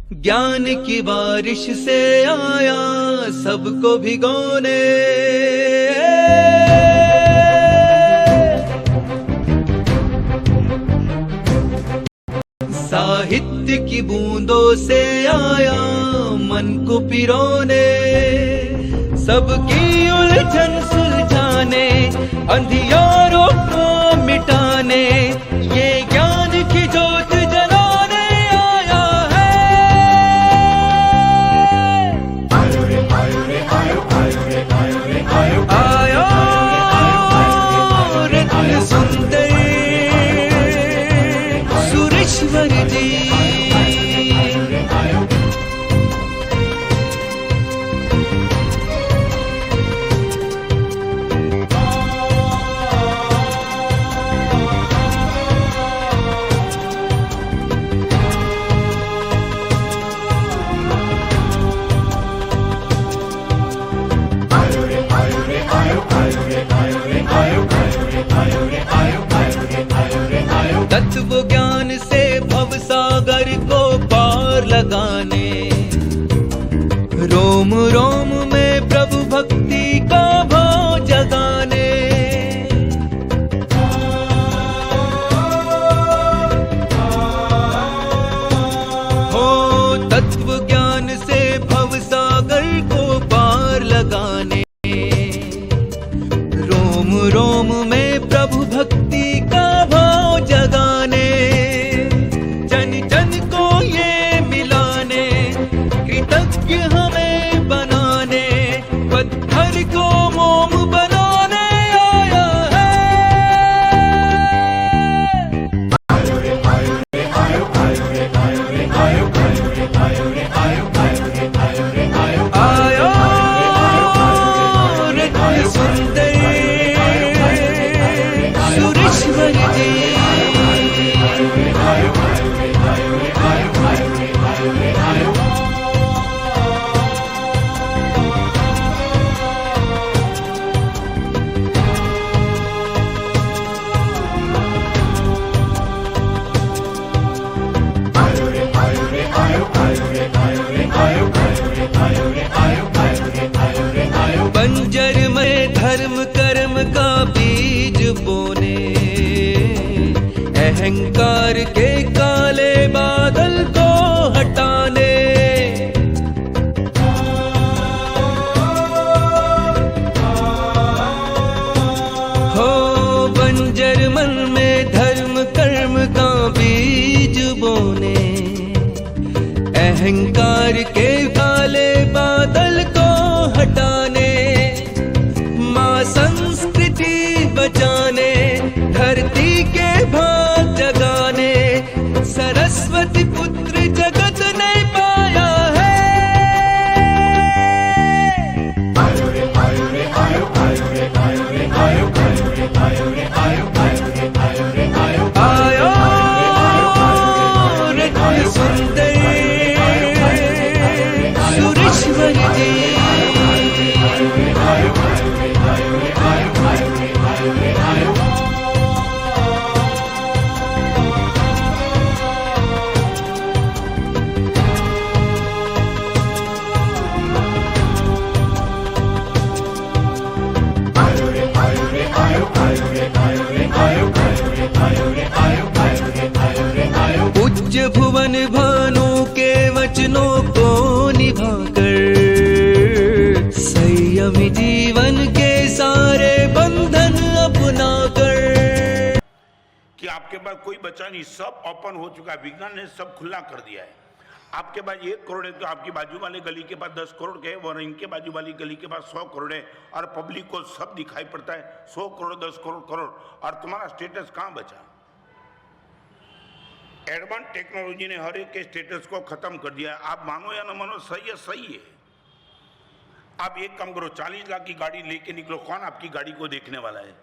ज्ञान की बारिश से आया सबको भिगोने, साहित्य की बूंदों से आया मन को पिरोने, सबकी उलझन सुलझाने, अंधियारों को मिटाने, ये ज्ञान की ज्योत जलाने आया है। आयो रे आयो रे आयो आयो रे आयो रे आयो आयो रत्न सुंदर सुरेश्वर जी। तत्व ज्ञान से भव सागर को पार लगाने, रोम रोम में प्रभु भक्ति का भाव जगाने, हो तत्व ज्ञान से भव सागर को पार लगाने, रोम रोम में प्रभु भक्ति का भाव जगाने, जन जन को ये मिलाने, कृतज्ञ हमें बनाने, पत्थर को मोम बनाने आया है। आयो रे आयो रे आयो आयो रे आयो रे आयो आयो रे आयो रे आयो आयो रे आयो रे आयो आयो रत्न सुंदर सुरेश्वर जी। बंजर में धर्म कर्म का बीज बोने, अहंकार के काले बादल को हटाने, हो बंजर मन में धर्म कर्म का बीज बोने, अहंकार के काले बादल को हटाने, माँ संस्कृति बचाने, धरती के भाग जगाने, सरस्वती पुत्र जगत ने पाया है। आयो रे आयो रे आयो आयो रे आयो रे आयो आयो रे आयो रे आयो आयो रे आयो रे आयो आयो रत्न सुंदर सुरेश्वर जी। पूज्य भुवन भानु के वचनों को निभाकर, संयमी जीवन के सारे बंधन अपना कर। कि आपके पास कोई बचा नहीं, सब ओपन हो चुका है, विज्ञान ने सब खुला कर दिया है। आपके पास 1 करोड़ है तो आपकी बाजू वाले गली के पास 10 करोड़ के, और इनके बाजू वाली गली के पास 100 करोड़ है, और पब्लिक को सब दिखाई पड़ता है 100 करोड़ 10 करोड़ करोड़, और तुम्हारा स्टेटस कहाँ बचा? एडवांस टेक्नोलॉजी ने हर एक के स्टेटस को खत्म कर दिया है। आप मानो या न मानो, सही है, सही है। आप एक काम करो, 40 लाख की गाड़ी लेके निकलो, कौन आपकी गाड़ी को देखने वाला है?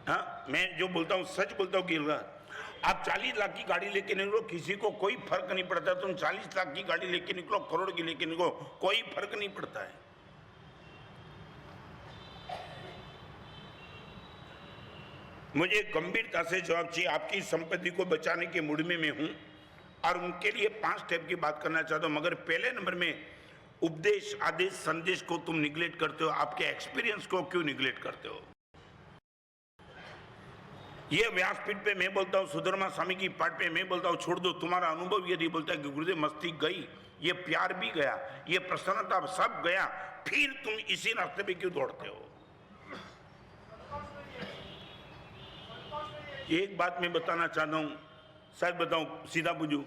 हाँ, मैं जो बोलता हूँ सच बोलता हूँ गिरगा। आप 40 लाख की गाड़ी लेके निकलो, किसी को कोई फर्क नहीं पड़ता। तुम 40 लाख की गाड़ी लेके निकलो, करोड़ की लेके निकलो, कोई फर्क नहीं पड़ता है। मुझे गंभीरता से जवाब चाहिए। आपकी संपत्ति को बचाने के मूड में मैं हूं। और उनके लिए 5 स्टेप की बात करना चाहता हूं। मगर पहले नंबर में उपदेश, आदेश, संदेश को तुम निगलेक्ट करते हो, आपके एक्सपीरियंस को क्यों निगलेक्ट करते हो? ये व्यासपीठ पे मैं बोलता हूँ, सुधर्मा स्वामी की पाठ पे मैं बोलता हूँ, छोड़ दो। तुम्हारा अनुभव यदि बोलता है कि गुरुदेव मस्ती गई, ये प्यार भी गया, ये प्रसन्नता सब गया, फिर तुम इसी रास्ते पे क्यों दौड़ते हो? एक बात मैं बताना चाहता हूँ, शायद बताऊं, सीधा पूछूं,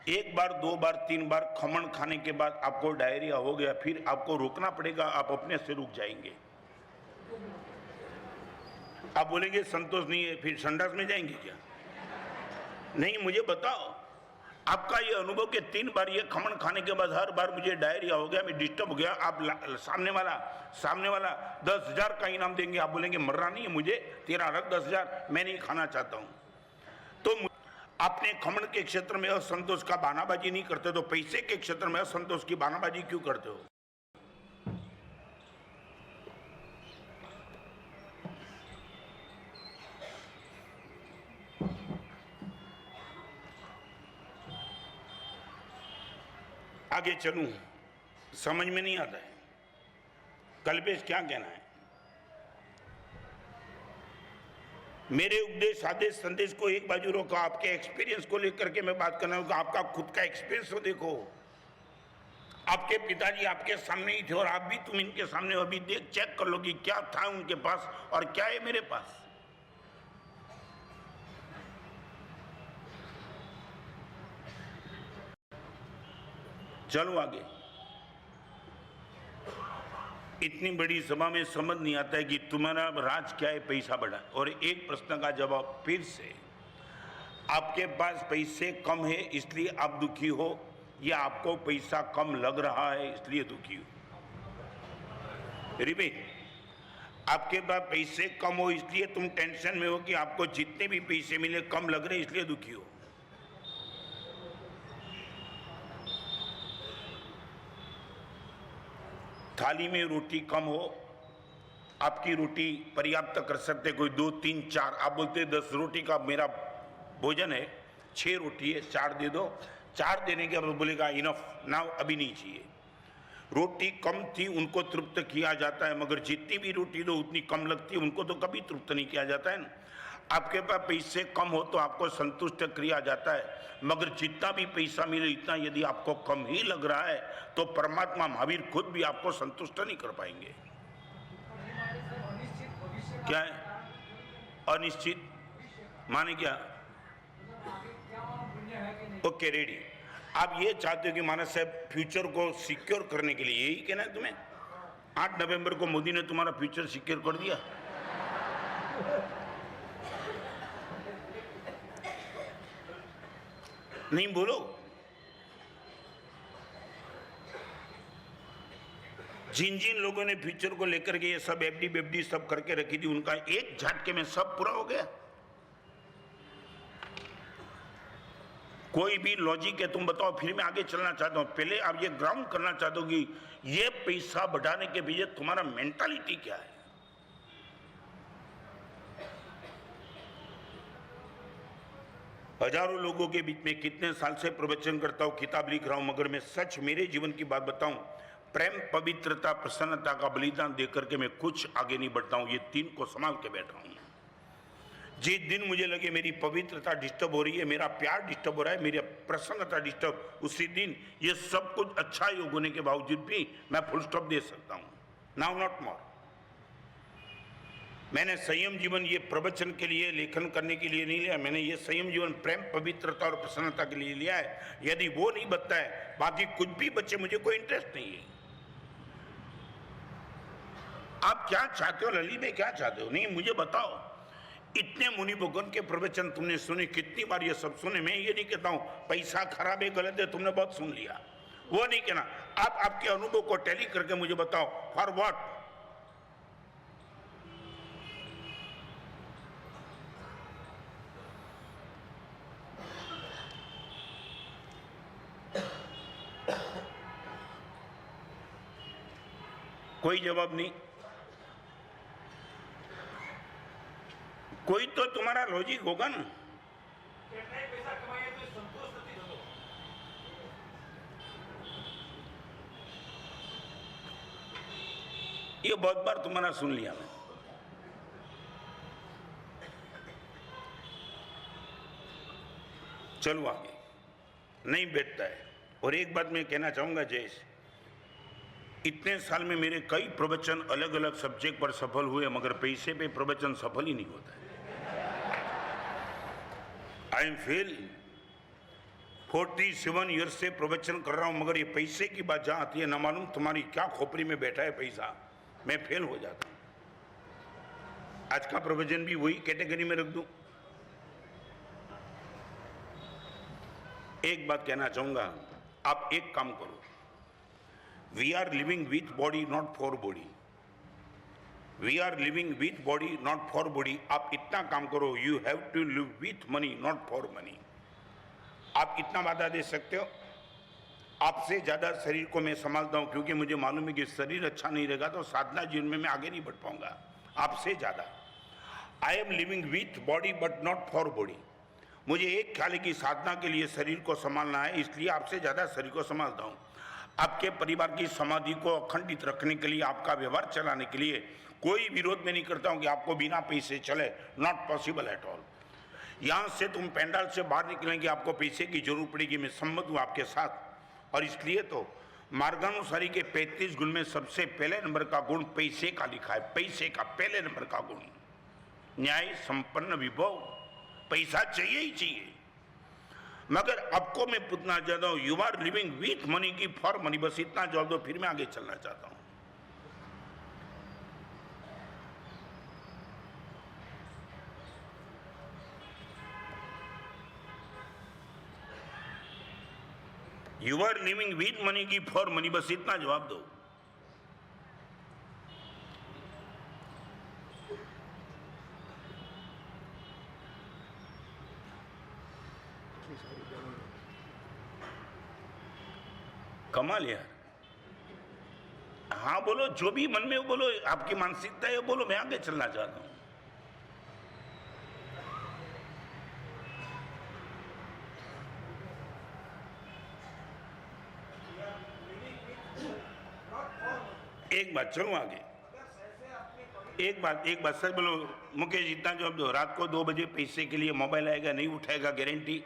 1 बार 2 बार 3 बार खमण खाने के बाद आपको डायरिया हो गया, फिर आपको रोकना पड़ेगा, आप अपने से रुक जाएंगे। आप बोलेंगे संतोष नहीं है, फिर संडास में जाएंगे क्या? नहीं, मुझे बताओ, आपका ये अनुभव कि 3 बार ये खमण खाने के बाद हर बार मुझे डायरिया हो गया, मैं डिस्टर्ब हो गया, आप सामने वाला 10,000 का इनाम देंगे, आप बोलेंगे मरना नहीं है मुझे, तेरा रख 10,000, मैं नहीं खाना चाहता हूं। तो आपने खमण के क्षेत्र में असंतोष का बहानाबाजी नहीं करते, तो पैसे के क्षेत्र में असंतोष की बहानाबाजी क्यों करते हो? आगे चलूं, समझ में नहीं आता है। कल्पेश क्या कहना है? मेरे उपदेश, आदेश, संदेश को एक बाजू रोको, आपके एक्सपीरियंस को लेकर के मैं बात करना हूं। आपका खुद का एक्सपीरियंस तो देखो। आपके पिताजी आपके सामने ही थे और आप भी तुम इनके सामने हो। अभी देख, चेक कर लो कि क्या था उनके पास और क्या है मेरे पास। चलो आगे। इतनी बड़ी सभा में समझ नहीं आता है कि तुम्हारा राज क्या है, पैसा बढ़ा। और एक प्रश्न का जवाब फिर से, आपके पास पैसे कम है इसलिए आप दुखी हो, या आपको पैसा कम लग रहा है इसलिए दुखी हो? रिपीट, आपके पास पैसे कम हो इसलिए तुम टेंशन में हो कि आपको जितने भी पैसे मिले कम लग रहे इसलिए दुखी हो? थाली में रोटी कम हो, आपकी रोटी पर्याप्त कर सकते, कोई 2, 3, 4, आप बोलते 10 रोटी का मेरा भोजन है, 6 रोटी है, 4 दे दो। 4 देने के बाद बोलेगा इनफ ना, अभी नहीं चाहिए। रोटी कम थी, उनको तृप्त किया जाता है, मगर जितनी भी रोटी दो उतनी कम लगती है, उनको तो कभी तृप्त नहीं किया जाता है ना। आपके पास पैसे कम हो तो आपको संतुष्ट किया जाता है, मगर जितना भी पैसा मिले इतना यदि आपको कम ही लग रहा है तो परमात्मा महावीर खुद भी आपको संतुष्ट नहीं कर पाएंगे। क्या है अनिश्चित? माने क्या? Okay, ready. आप ये चाहते हो कि मानस साहब फ्यूचर को सिक्योर करने के लिए, यही कहना है तुम्हें? 8 नवंबर को मोदी ने तुम्हारा फ्यूचर सिक्योर कर दिया। नहीं बोलो। जिन जिन लोगों ने फ्यूचर को लेकर के ये सब एफडी सब करके रखी थी, उनका एक झटके में सब पूरा हो गया। कोई भी लॉजिक है तुम बताओ, फिर मैं आगे चलना चाहता हूं। पहले आप ये ग्राउंड करना चाहते हो कि ये पैसा बढ़ाने के पीछे तुम्हारा मेंटालिटी क्या है। हजारों लोगों के बीच में कितने साल से प्रवचन करता हूं, किताब लिख रहा हूं, मगर मैं सच मेरे जीवन की बात बताऊं, प्रेम, पवित्रता, प्रसन्नता का बलिदान देकर के मैं कुछ आगे नहीं बढ़ता हूं। ये 3 को संभाल के बैठा हूं। जिस दिन मुझे लगे मेरी पवित्रता डिस्टर्ब हो रही है, मेरा प्यार डिस्टर्ब हो रहा है, मेरी प्रसन्नता डिस्टर्ब, उसी दिन ये सब कुछ अच्छा योग होने के बावजूद भी मैं फुल स्टॉप दे सकता हूं। Now not more. मैंने संयम जीवन ये प्रवचन के लिए, लेखन करने के लिए नहीं लिया। मैंने ये संयम जीवन प्रेम, पवित्रता और प्रसन्नता के लिए लिया है। यदि वो नहीं बचता है, बाकी कुछ भी बच्चे, मुझे कोई इंटरेस्ट नहीं है। आप क्या चाहते हो ललित में, क्या चाहते हो? नहीं, मुझे बताओ। इतने मुनि भगवान के प्रवचन तुमने सुने, कितनी बार ये सब सुने। मैं ये नहीं कहता हूं पैसा खराब है, गलत है, तुमने बहुत सुन लिया, वो नहीं कहना। आप आपके अनुभव को टैली करके मुझे बताओ, फॉर व्हाट? कोई जवाब नहीं। कोई तो तुम्हारा लॉजिक होगा ना। ये बहुत बार तुम्हारा सुन लिया मैं। चलो आगे, नहीं बैठता है। और एक बात मैं कहना चाहूंगा जयेश, इतने साल में मेरे कई प्रवचन अलग अलग सब्जेक्ट पर सफल हुए, मगर पैसे पे प्रवचन सफल ही नहीं होता है। I am fail. 47 ईयर से प्रवचन कर रहा हूं, मगर ये पैसे की बात जहां आती है, ना मालूम तुम्हारी क्या खोपड़ी में बैठा है पैसा, मैं फेल हो जाता हूं। आज का प्रवचन भी वही कैटेगरी में रख दूं। एक बात कहना चाहूंगा, आप एक काम करो, we are living with body not for body, we are living with body not for body. आप इतना काम करो, you have to live with money not for money. आप इतना वादा दे सकते हो, आपसे ज्यादा शरीर को मैं संभालता हूं, क्योंकि मुझे मालूम है कि शरीर अच्छा नहीं रहेगा तो साधना जीवन में मैं आगे नहीं बढ़ पाऊंगा। आपसे ज्यादा I am living with body but not for body. मुझे एक ख्याल है कि साधना के लिए शरीर को संभालना है, इसलिए आपसे ज्यादा शरीर को संभालता हूं। आपके परिवार की समाधि को अखंडित रखने के लिए, आपका व्यवहार चलाने के लिए कोई विरोध में नहीं करता हूं कि आपको बिना पैसे चले, नॉट पॉसिबल एट ऑल। यहां से तुम पेंडाल से बाहर निकलेंगे, आपको पैसे की जरूरत पड़ेगी, मैं सम्मत हूं आपके साथ। और इसलिए तो मार्गानुसारी के 35 गुण में सबसे पहले नंबर का गुण पैसे का लिखा है, पैसे का पहले नंबर का गुण। न्याय संपन्न विभव, पैसा चाहिए ही चाहिए। मगर आपको मैं पूछना चाहता हूं, you are living with money की फॉर मनी, बस इतना जवाब दो, फिर मैं आगे चलना चाहता हूं। You are living with money की फॉर मनी, बस इतना जवाब दो। कमाल यार। हाँ बोलो, जो भी मन में हो बोलो, आपकी मानसिकता है बोलो, मैं आगे चलना चाहता हूं। एक बात, चलो आगे। एक बात सच बोलो मुकेश, इतना जवाब दो, रात को 2 बजे पैसे के लिए मोबाइल आएगा, नहीं उठाएगा, guarantee?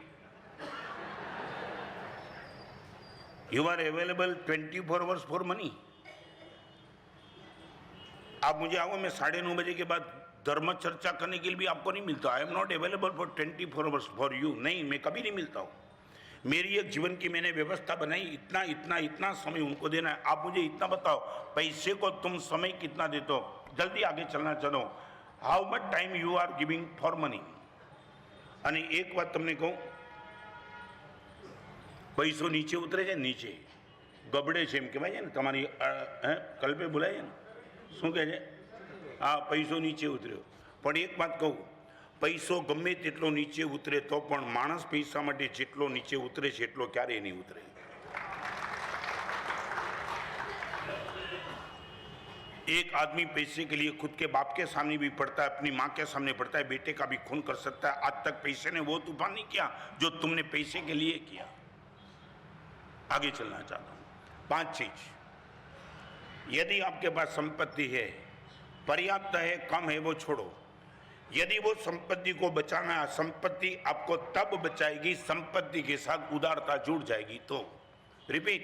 You are available 24 hours for money. आप मुझे आओ, मैं 9:30 बजे के बाद धर्म चर्चा करने के लिए भी आपको नहीं मिलता। I am not available for 24 hours for you. नहीं, मैं कभी नहीं मिलता हूं। मेरी एक जीवन की मैंने व्यवस्था बनाई, इतना इतना इतना समय उनको देना है। आप मुझे इतना बताओ, पैसे को तुम समय कितना देते हो? जल्दी आगे चलना चलो। How much time you are giving for money? અને એક વાત તમને કહું, પૈસો નીચે ઉતરે છે, નીચે ગબડે છે એમ કહેવાય છે ને, તમારી કલ્પે બોલાય છે ને, શું કહે છે? હા, પૈસો નીચે ઉતર્યો। પણ એક વાત કહું, પૈસો ગમે તેટલો નીચે ઉતરે તો પણ માણસ પૈસા માટે જેટલો નીચે ઉતરે છે એટલો ક્યારેય નહીં ઉતરે। एक आदमी पैसे के लिए खुद के बाप के सामने भी पड़ता है, अपनी माँ के सामने पड़ता है, बेटे का भी खून कर सकता है। आज तक पैसे ने वो तूफान नहीं किया जो तुमने पैसे के लिए किया। आगे चलना चाहता हूं। 5 चीज, यदि आपके पास संपत्ति है, पर्याप्त है, कम है, वो छोड़ो। यदि वो संपत्ति को बचाना है, संपत्ति आपको तब बचाएगी संपत्ति के साथ उदारता जुड़ जाएगी तो। रिपीट,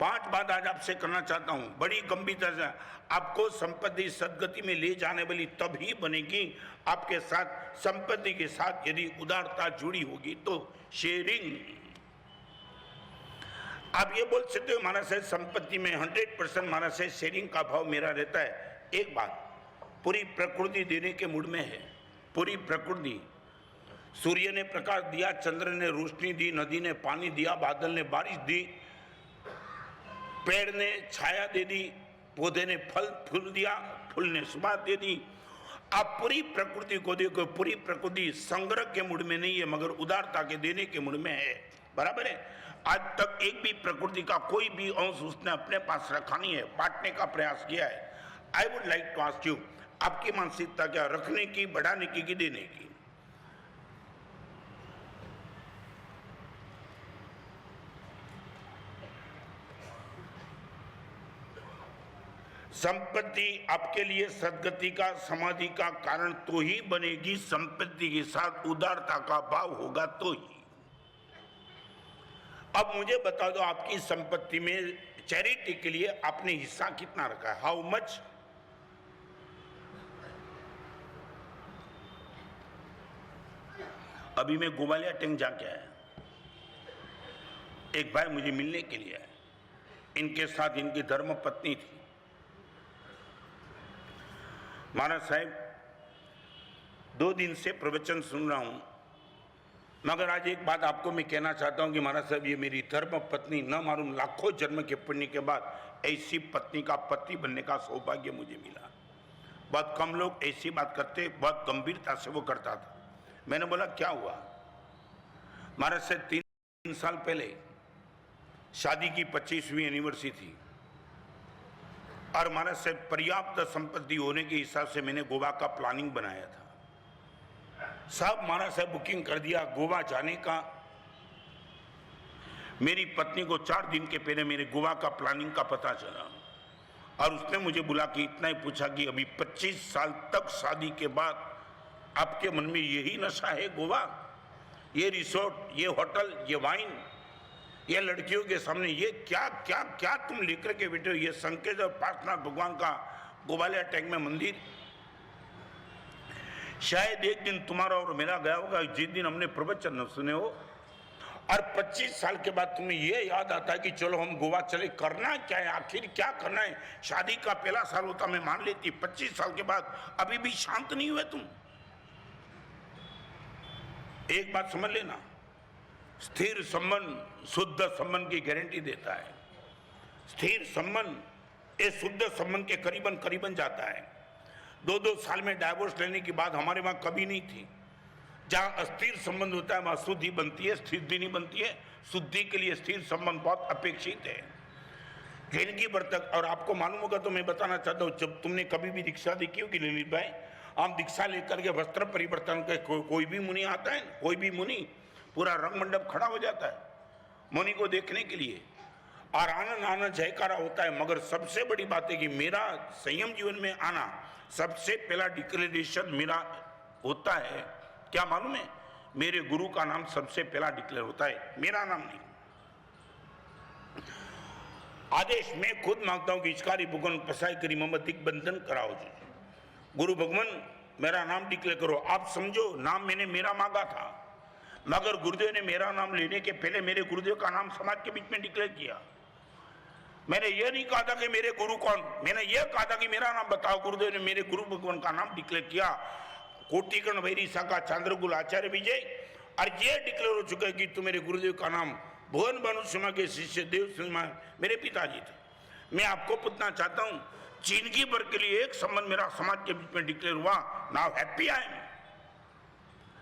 5 बात आज आपसे करना चाहता हूं, बड़ी गंभीरता से। आपको संपत्ति सदगति में ले जाने वाली तभी बनेगी आपके साथ, संपत्ति के साथ यदि उदारता जुड़ी होगी तो। शेयरिंग, आप ये बोल सकते हो हमारा से संपत्ति में 100% हमारा से शेयरिंग का भाव मेरा रहता है। एक बात, पूरी प्रकृति देने के मूड में है। पूरी प्रकृति, सूर्य ने प्रकाश दिया, चंद्र ने रोशनी दी, नदी ने पानी दिया, बादल ने बारिश दी, पेड़ ने छाया दे दी, पौधे ने फल फूल दिया, फूल ने सुबह दे दी। आप पूरी प्रकृति को देखो, पूरी प्रकृति संग्रह के मूड में नहीं है मगर उदारता के देने के मूड में है। बराबर है? आज तक एक भी प्रकृति का कोई भी अंश उसने अपने पास रखा नहीं है, बांटने का प्रयास किया है। I would like to ask you, आपकी मानसिकता क्या, रखने की, बढ़ाने की कि देने की? संपत्ति आपके लिए सदगति का, समाधि का कारण तो ही बनेगी, संपत्ति के साथ उदारता का भाव होगा तो ही। अब मुझे बता दो, आपकी संपत्ति में चैरिटी के लिए आपने हिस्सा कितना रखा है? How much? अभी मैं गोवालिया टैंक जाके आया, एक भाई मुझे मिलने के लिए आए, इनके साथ इनकी धर्म पत्नी थी। महाराज साहब 2 दिन से प्रवचन सुन रहा हूं, मगर आज एक बात आपको मैं कहना चाहता हूं कि महाराज साहब ये मेरी धर्म पत्नी न मालूम लाखों जन्म के पुण्य के बाद ऐसी पत्नी का पति बनने का सौभाग्य मुझे मिला। बहुत कम लोग ऐसी बात करते, बहुत गंभीरता से वो करता था। मैंने बोला क्या हुआ? महाराज से 3 साल पहले शादी की 25वीं एनिवर्सरी थी और महाराज से पर्याप्त संपत्ति होने के हिसाब से मैंने गोवा का प्लानिंग बनाया था। सब महाराज साहब बुकिंग कर दिया गोवा जाने का। मेरी पत्नी को 4 दिन के पहले मेरे गोवा का प्लानिंग का पता चला और उसने मुझे बुला के इतना ही पूछा कि अभी 25 साल तक शादी के बाद आपके मन में यही नशा है गोवा? ये रिसोर्ट, ये होटल, ये वाइन, ये लड़कियों के सामने ये क्या क्या क्या तुम लेकर के बैठे हो? ये संकेत और पार्श्वनाथ भगवान का गोवालिया टैंक में मंदिर। शायद एक दिन तुम्हारा और मेरा गया होगा जिस दिन हमने प्रवचन न सुने हो, और 25 साल के बाद तुम्हें ये याद आता है कि चलो हम गोवा चले। करना क्या है आखिर? क्या करना है? शादी का पहला साल होता मैं मान लेती, 25 साल के बाद अभी भी शांत नहीं हुए तुम। एक बात समझ लेना, स्थिर संबंध शुद्ध संबंध की गारंटी देता है। स्थिर संबंध ये शुद्ध संबंध के करीबन करीबन जाता है। 2-2 साल में डाइवोर्स लेने की बात हमारे वहां कभी नहीं थी। जहां अस्थिर संबंध होता है वहां शुद्धि बनती है, स्थिति नहीं बनती है। शुद्धि के लिए स्थिर संबंध बहुत अपेक्षित है जिंदगी भर तक। और आपको मालूम होगा तो मैं बताना चाहता हूं, जब तुमने कभी भी दीक्षा देखी होगी ललित भाई, हम दीक्षा लेकर के वस्त्र परिवर्तन के कोई भी मुनि आता है, कोई भी मुनि, पूरा रंग मंडप खड़ा हो जाता है मुनि को देखने के लिए और आनंद आनंद जयकारा होता है। मगर सबसे बड़ी बात है कि मेरा संयम जीवन में आना, सबसे पहला डिक्लेरेशन मेरा होता है क्या मालूम है? मेरे गुरु का नाम सबसे पहला डिक्लेयर होता है, मेरा नाम नहीं। आदेश मैं खुद मांगता हूं कि इचकारी भगवान पसाई करी ममत दिग्बंधन कराओ जी। गुरु भगवान मेरा नाम डिक्लेयर करो। आप समझो, नाम मैंने मेरा मांगा था, मगर गुरुदेव ने मेरा नाम लेने के पहले मेरे गुरुदेव का नाम समाज के बीच में डिक्लेयर किया। मैंने ये नहीं कहा था कि मेरे गुरु कौन, मैंने ये कहा था कि मेरा नाम बताओ। गुरुदेव ने मेरे गुरु भगवान का नाम डिक्लेयर किया, कोटिकर्ण वैरी शाखा चंद्रगुल आचार्य विजय। और ये डिक्लेयर हो चुका है कि तू मेरे गुरुदेव का नाम भुवन भानु शर्मा के शिष्य देव शर्मा मेरे पिताजी थे। मैं आपको पूछना चाहता हूं, जिंदगी भर के लिए एक संबंध मेरा समाज के बीच में डिक्लेयर हुआ, नाउ हैप्पी आई एम।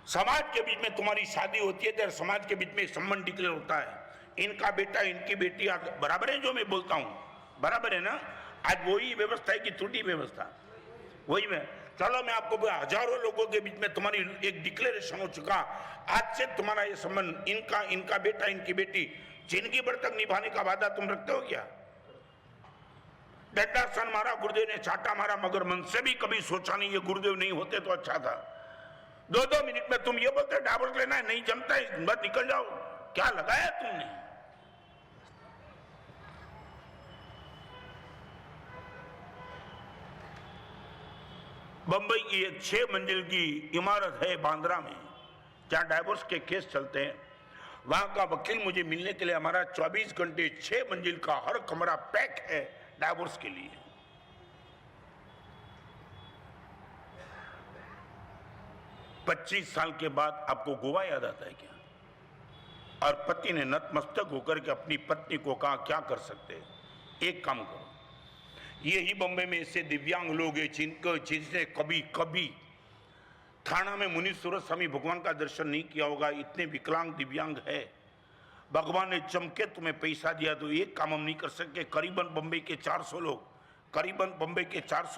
समाज के बीच में तुम्हारी शादी होती है तो समाज के बीच में एक संबंध डिक्लेयर होता है। इनका बेटा इनकी बेटी बराबर है, जो मैं बोलता हूं बराबर है ना? आज वही व्यवस्था है कि त्रुटि व्यवस्था? वही में चलो मैं आपको हजारों लोगों के बीच में तुम्हारी एक डिक्लेरेशन हो चुका, आज से तुम्हारा ये संबंध इनका बेटा इनकी बेटी जिंदगी भर तक निभाने का वादा तुम रखते हो क्या? डंडा सन मारा गुरुदेव ने, चाटा मारा, मगर मन से भी कभी सोचा नहीं ये गुरुदेव नहीं होते तो अच्छा था। 2-2 मिनट में तुम ये बोलते डाइवोर्स लेना है, नहीं जमता है, बस निकल जाओ। क्या लगाया तुमने? बंबई की एक 6 मंजिल की इमारत है बांद्रा में, जहां डाइवोर्स के केस चलते हैं। वहां का वकील मुझे मिलने के लिए हमारा 24 घंटे 6 मंजिल का हर कमरा पैक है डाइवोर्स के लिए। पच्चीस साल के बाद आपको गोवा याद आता है क्या? और पति ने नतमस्तक होकर के अपनी पत्नी को कहा क्या कर सकते हैं, एक काम करो। यही बम्बई में ऐसे दिव्यांग लोग हैं जिसने कभी कभी थाना में मुनि सूरत स्वामी भगवान का दर्शन नहीं किया होगा। इतने विकलांग दिव्यांग है, भगवान ने चमके तुम्हें पैसा दिया तो एक काम हम नहीं कर सकते। करीबन बम्बई के 400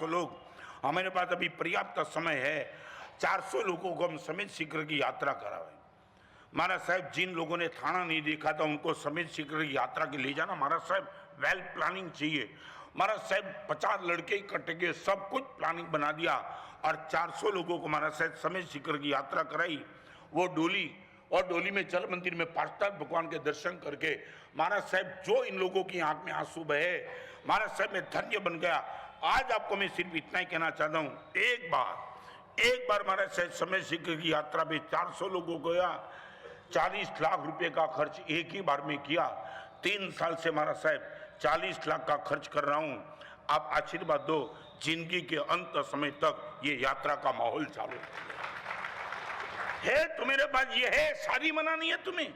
लोग, हमारे पास अभी पर्याप्त समय है, 400 लोगों को हम समेत शीघ्र की यात्रा करावे। महाराज साहब, जिन लोगों ने थाना नहीं देखा था उनको समेत शीघ्र की यात्रा के ले जाना महाराज साहब वेल प्लानिंग चाहिए। महाराज साहब 50 लड़के इकट्ठे किए, सब कुछ प्लानिंग बना दिया और 400 लोगों को महाराज साहब समय शिखर की यात्रा कराई। वो डोली, और डोली में जल मंदिर में पार्षद भगवान के दर्शन करके महाराज साहब जो इन लोगों की आंख में आंसू बहे, महाराज साहब मैं धन्य बन गया। आज आपको मैं सिर्फ इतना ही कहना चाहता हूं, एक बार महाराज साहब समय शिखर की यात्रा में 400 लोगों को गया, 40 लाख रुपए का खर्च एक ही बार में किया। 3 साल से महाराज साहब 40 लाख का खर्च कर रहा हूं। आप आशीर्वाद दो, जिंदगी के अंत समय तक ये यात्रा का माहौल चालू है। तुम्हारे पास ये है, शादी मनानी है तुम्हें।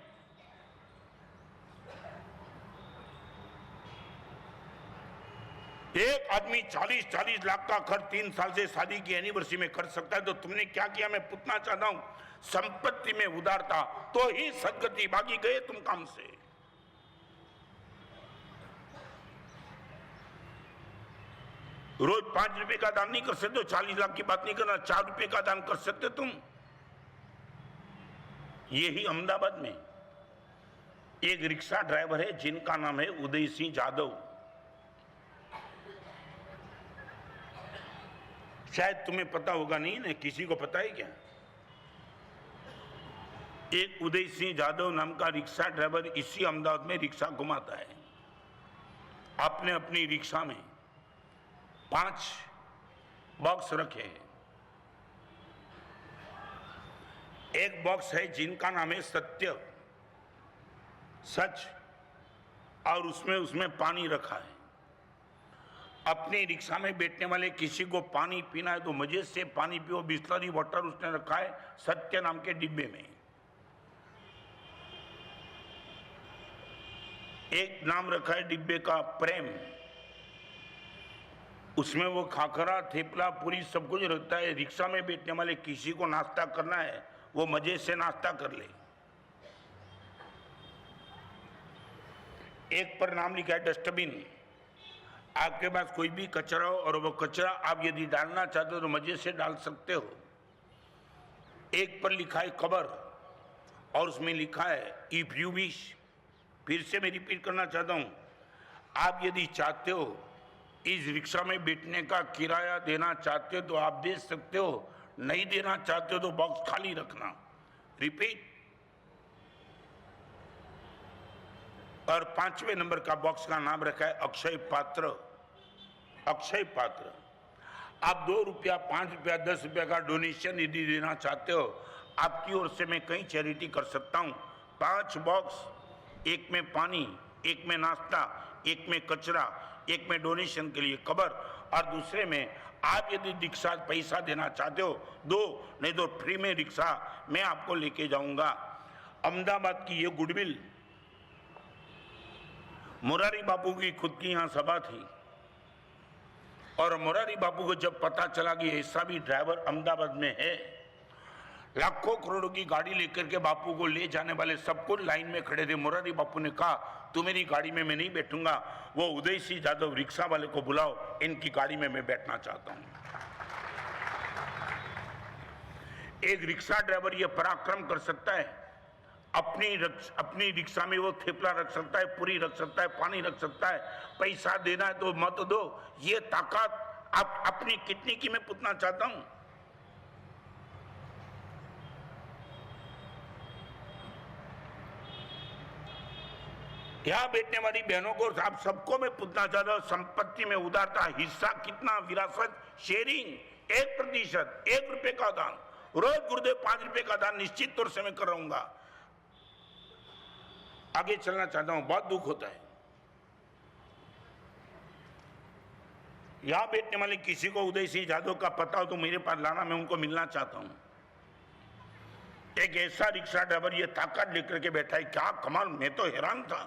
एक आदमी 40 लाख का खर्च 3 साल से शादी की एनिवर्सरी में कर सकता है, तो तुमने क्या किया मैं पूछना चाहता हूं। संपत्ति में उदारता तो ही सदगति, भागी गए तुम काम से। रोज 5 रुपए का दान नहीं कर सकते हो, 40 लाख की बात नहीं करना, 4 रुपए का दान कर सकते तुम। यही अहमदाबाद में एक रिक्शा ड्राइवर है जिनका नाम है उदय सिंह जादव। शायद तुम्हें पता होगा, नहीं ना, किसी को पता है क्या? एक उदय सिंह जादव नाम का रिक्शा ड्राइवर इसी अहमदाबाद में रिक्शा घुमाता है। आपने अपनी रिक्शा में 5 बॉक्स रखे हैं। एक बॉक्स है जिनका नाम है सत्य, सच, और उसमें पानी रखा है। अपनी रिक्शा में बैठने वाले किसी को पानी पीना है तो मजे से पानी पियो, बिस्लरी वाटर उसने रखा है सत्य नाम के डिब्बे में। एक नाम रखा है डिब्बे का प्रेम, उसमें वो खाखरा, थेपला, पूरी सब कुछ रखता है। रिक्शा में बैठने वाले किसी को नाश्ता करना है वो मजे से नाश्ता कर ले। एक पर नाम लिखा है डस्टबिन, आपके पास कोई भी कचरा हो और वो कचरा आप यदि डालना चाहते हो तो मजे से डाल सकते हो। एक पर लिखा है कबर और उसमें लिखा है इफ यू विश। फिर से मैं रिपीट करना चाहता हूं, आप यदि चाहते हो इस रिक्शा में बैठने का किराया देना चाहते हो तो आप दे सकते हो, नहीं देना चाहते हो तो बॉक्स खाली रखना। रिपीट। और 5वें नंबर का बॉक्स का नाम रखा है अक्षय पात्र। अक्षय पात्र, आप 2 रुपया, 5 रुपया, 10 रुपया का डोनेशन यदि देना चाहते हो, आपकी ओर से मैं कई चैरिटी कर सकता हूं। 5 बॉक्स, एक में पानी, एक में नाश्ता, एक में कचरा, एक में डोनेशन के लिए कबर, और दूसरे में आप यदि रिक्शा पैसा देना चाहते हो दो, नहीं तो फ्री में रिक्शा मैं आपको लेके जाऊंगा। अहमदाबाद की ये गुडविल, मुरारी बापू की खुद की यहां सभा थी और मुरारी बापू को जब पता चला कि ऐसा भी ड्राइवर अहमदाबाद में है, लाखों करोड़ों की गाड़ी लेकर के बापू को ले जाने वाले सब कुछ लाइन में खड़े थे। मुरारी बापू ने कहा तू मेरी गाड़ी में मैं नहीं बैठूंगा, वो उदय सिंह जादव रिक्शा वाले को बुलाओ, इनकी गाड़ी में मैं बैठना चाहता हूं। एक रिक्शा ड्राइवर ये पराक्रम कर सकता है, अपनी रिक्शा में वो थेपला रख सकता है, पूरी रख सकता है, पानी रख सकता है। पैसा देना है तो मत दो, ये ताकत आप अपनी कितनी की मैं पूछना चाहता हूं। यहां बैठने वाली बहनों को, आप सबको मैं पूछना चाहता हूं, संपत्ति में उदारता, हिस्सा कितना, विरासत, शेयरिंग, 1%, 1 रुपए का दान, रोज गुरुदेव 5 रुपए का दान निश्चित तौर से मैं कर रहूंगा। आगे चलना चाहता हूं, बहुत दुख होता है। यहां बैठने वाले किसी को उदय सिंह जादव का पता हो तो मेरे पास लाना, मैं उनको मिलना चाहता हूं। एक ऐसा रिक्शा ड्राइवर ये ताकत लेकर के बैठा है, क्या कमाल, मैं तो हैरान था।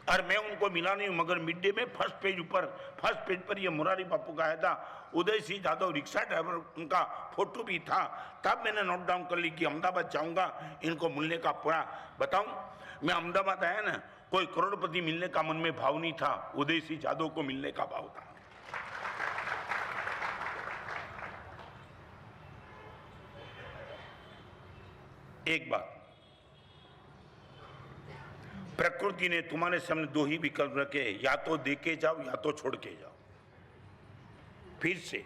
और मैं उनको मिला नहीं, मगर मिड डे में फर्स्ट पेज पर ये मुरारी बापू का आया था, उदय सिंह जादव रिक्शा ड्राइवर, उनका फोटो भी था। तब मैंने नोट डाउन कर ली कि अहमदाबाद जाऊंगा, इनको मिलने का पूरा बताऊं। मैं अहमदाबाद आया ना, कोई करोड़पति मिलने का मन में भाव नहीं था, उदय सिंह जादव को मिलने का भाव था। एक बात, प्रकृति ने तुम्हारे सामने दो ही विकल्प रखे, या तो दे के जाओ या तो छोड़ के जाओ। फिर से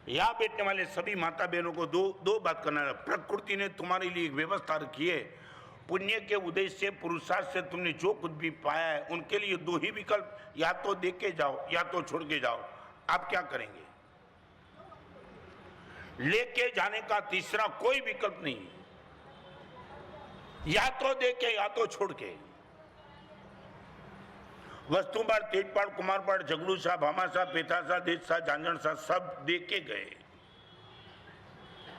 यहां बैठने वाले सभी माता बहनों को दो बात करना है। प्रकृति ने तुम्हारे लिए एक व्यवस्था रखी है, पुण्य के उद्देश्य से, पुरुषार्थ से तुमने जो कुछ भी पाया है, उनके लिए दो ही विकल्प, या तो दे के जाओ या तो छोड़ के जाओ। आप क्या करेंगे? लेके जाने का तीसरा कोई विकल्प नहीं, या तो दे के या तो छोड़ के। वस्तुपाल, तेजपाल, कुमारपाल, झगड़ू साहब, भामा साहब, पेथा साहब, देश साहब, जानजन साहब सब दे के गए।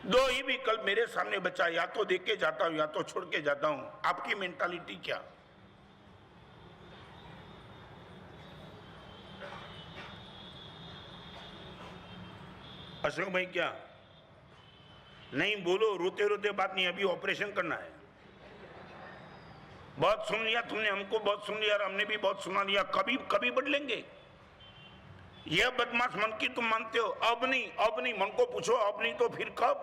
दो ही विकल्प मेरे सामने बचा, या तो दे के जाता हूं या तो छोड़ के जाता हूं। आपकी मेंटालिटी क्या? अशोक भाई क्या? नहीं बोलो, रोते रोते बात नहीं, अभी ऑपरेशन करना है। बहुत सुन लिया तुमने, हमको बहुत सुन लिया और हमने भी बहुत सुना लिया। कभी बदलेंगे? यह बदमाश मन की तुम मानते हो? अब नहीं, मन को पूछो अब नहीं तो फिर कब?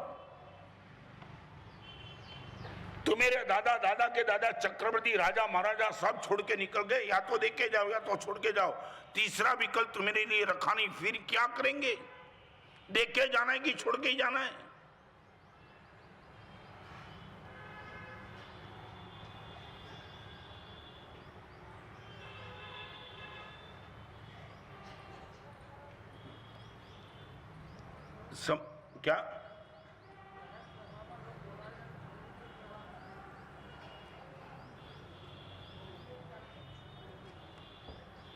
तो मेरे दादा के दादा चक्रवर्ती, राजा महाराजा सब छोड़ के निकल गए, या तो दे के जाओ या तो छोड़ के जाओ। तीसरा विकल्प तुम्हारे लिए रखा नहीं, फिर क्या करेंगे? दे के जाना है कि छोड़ के ही जाना है? क्या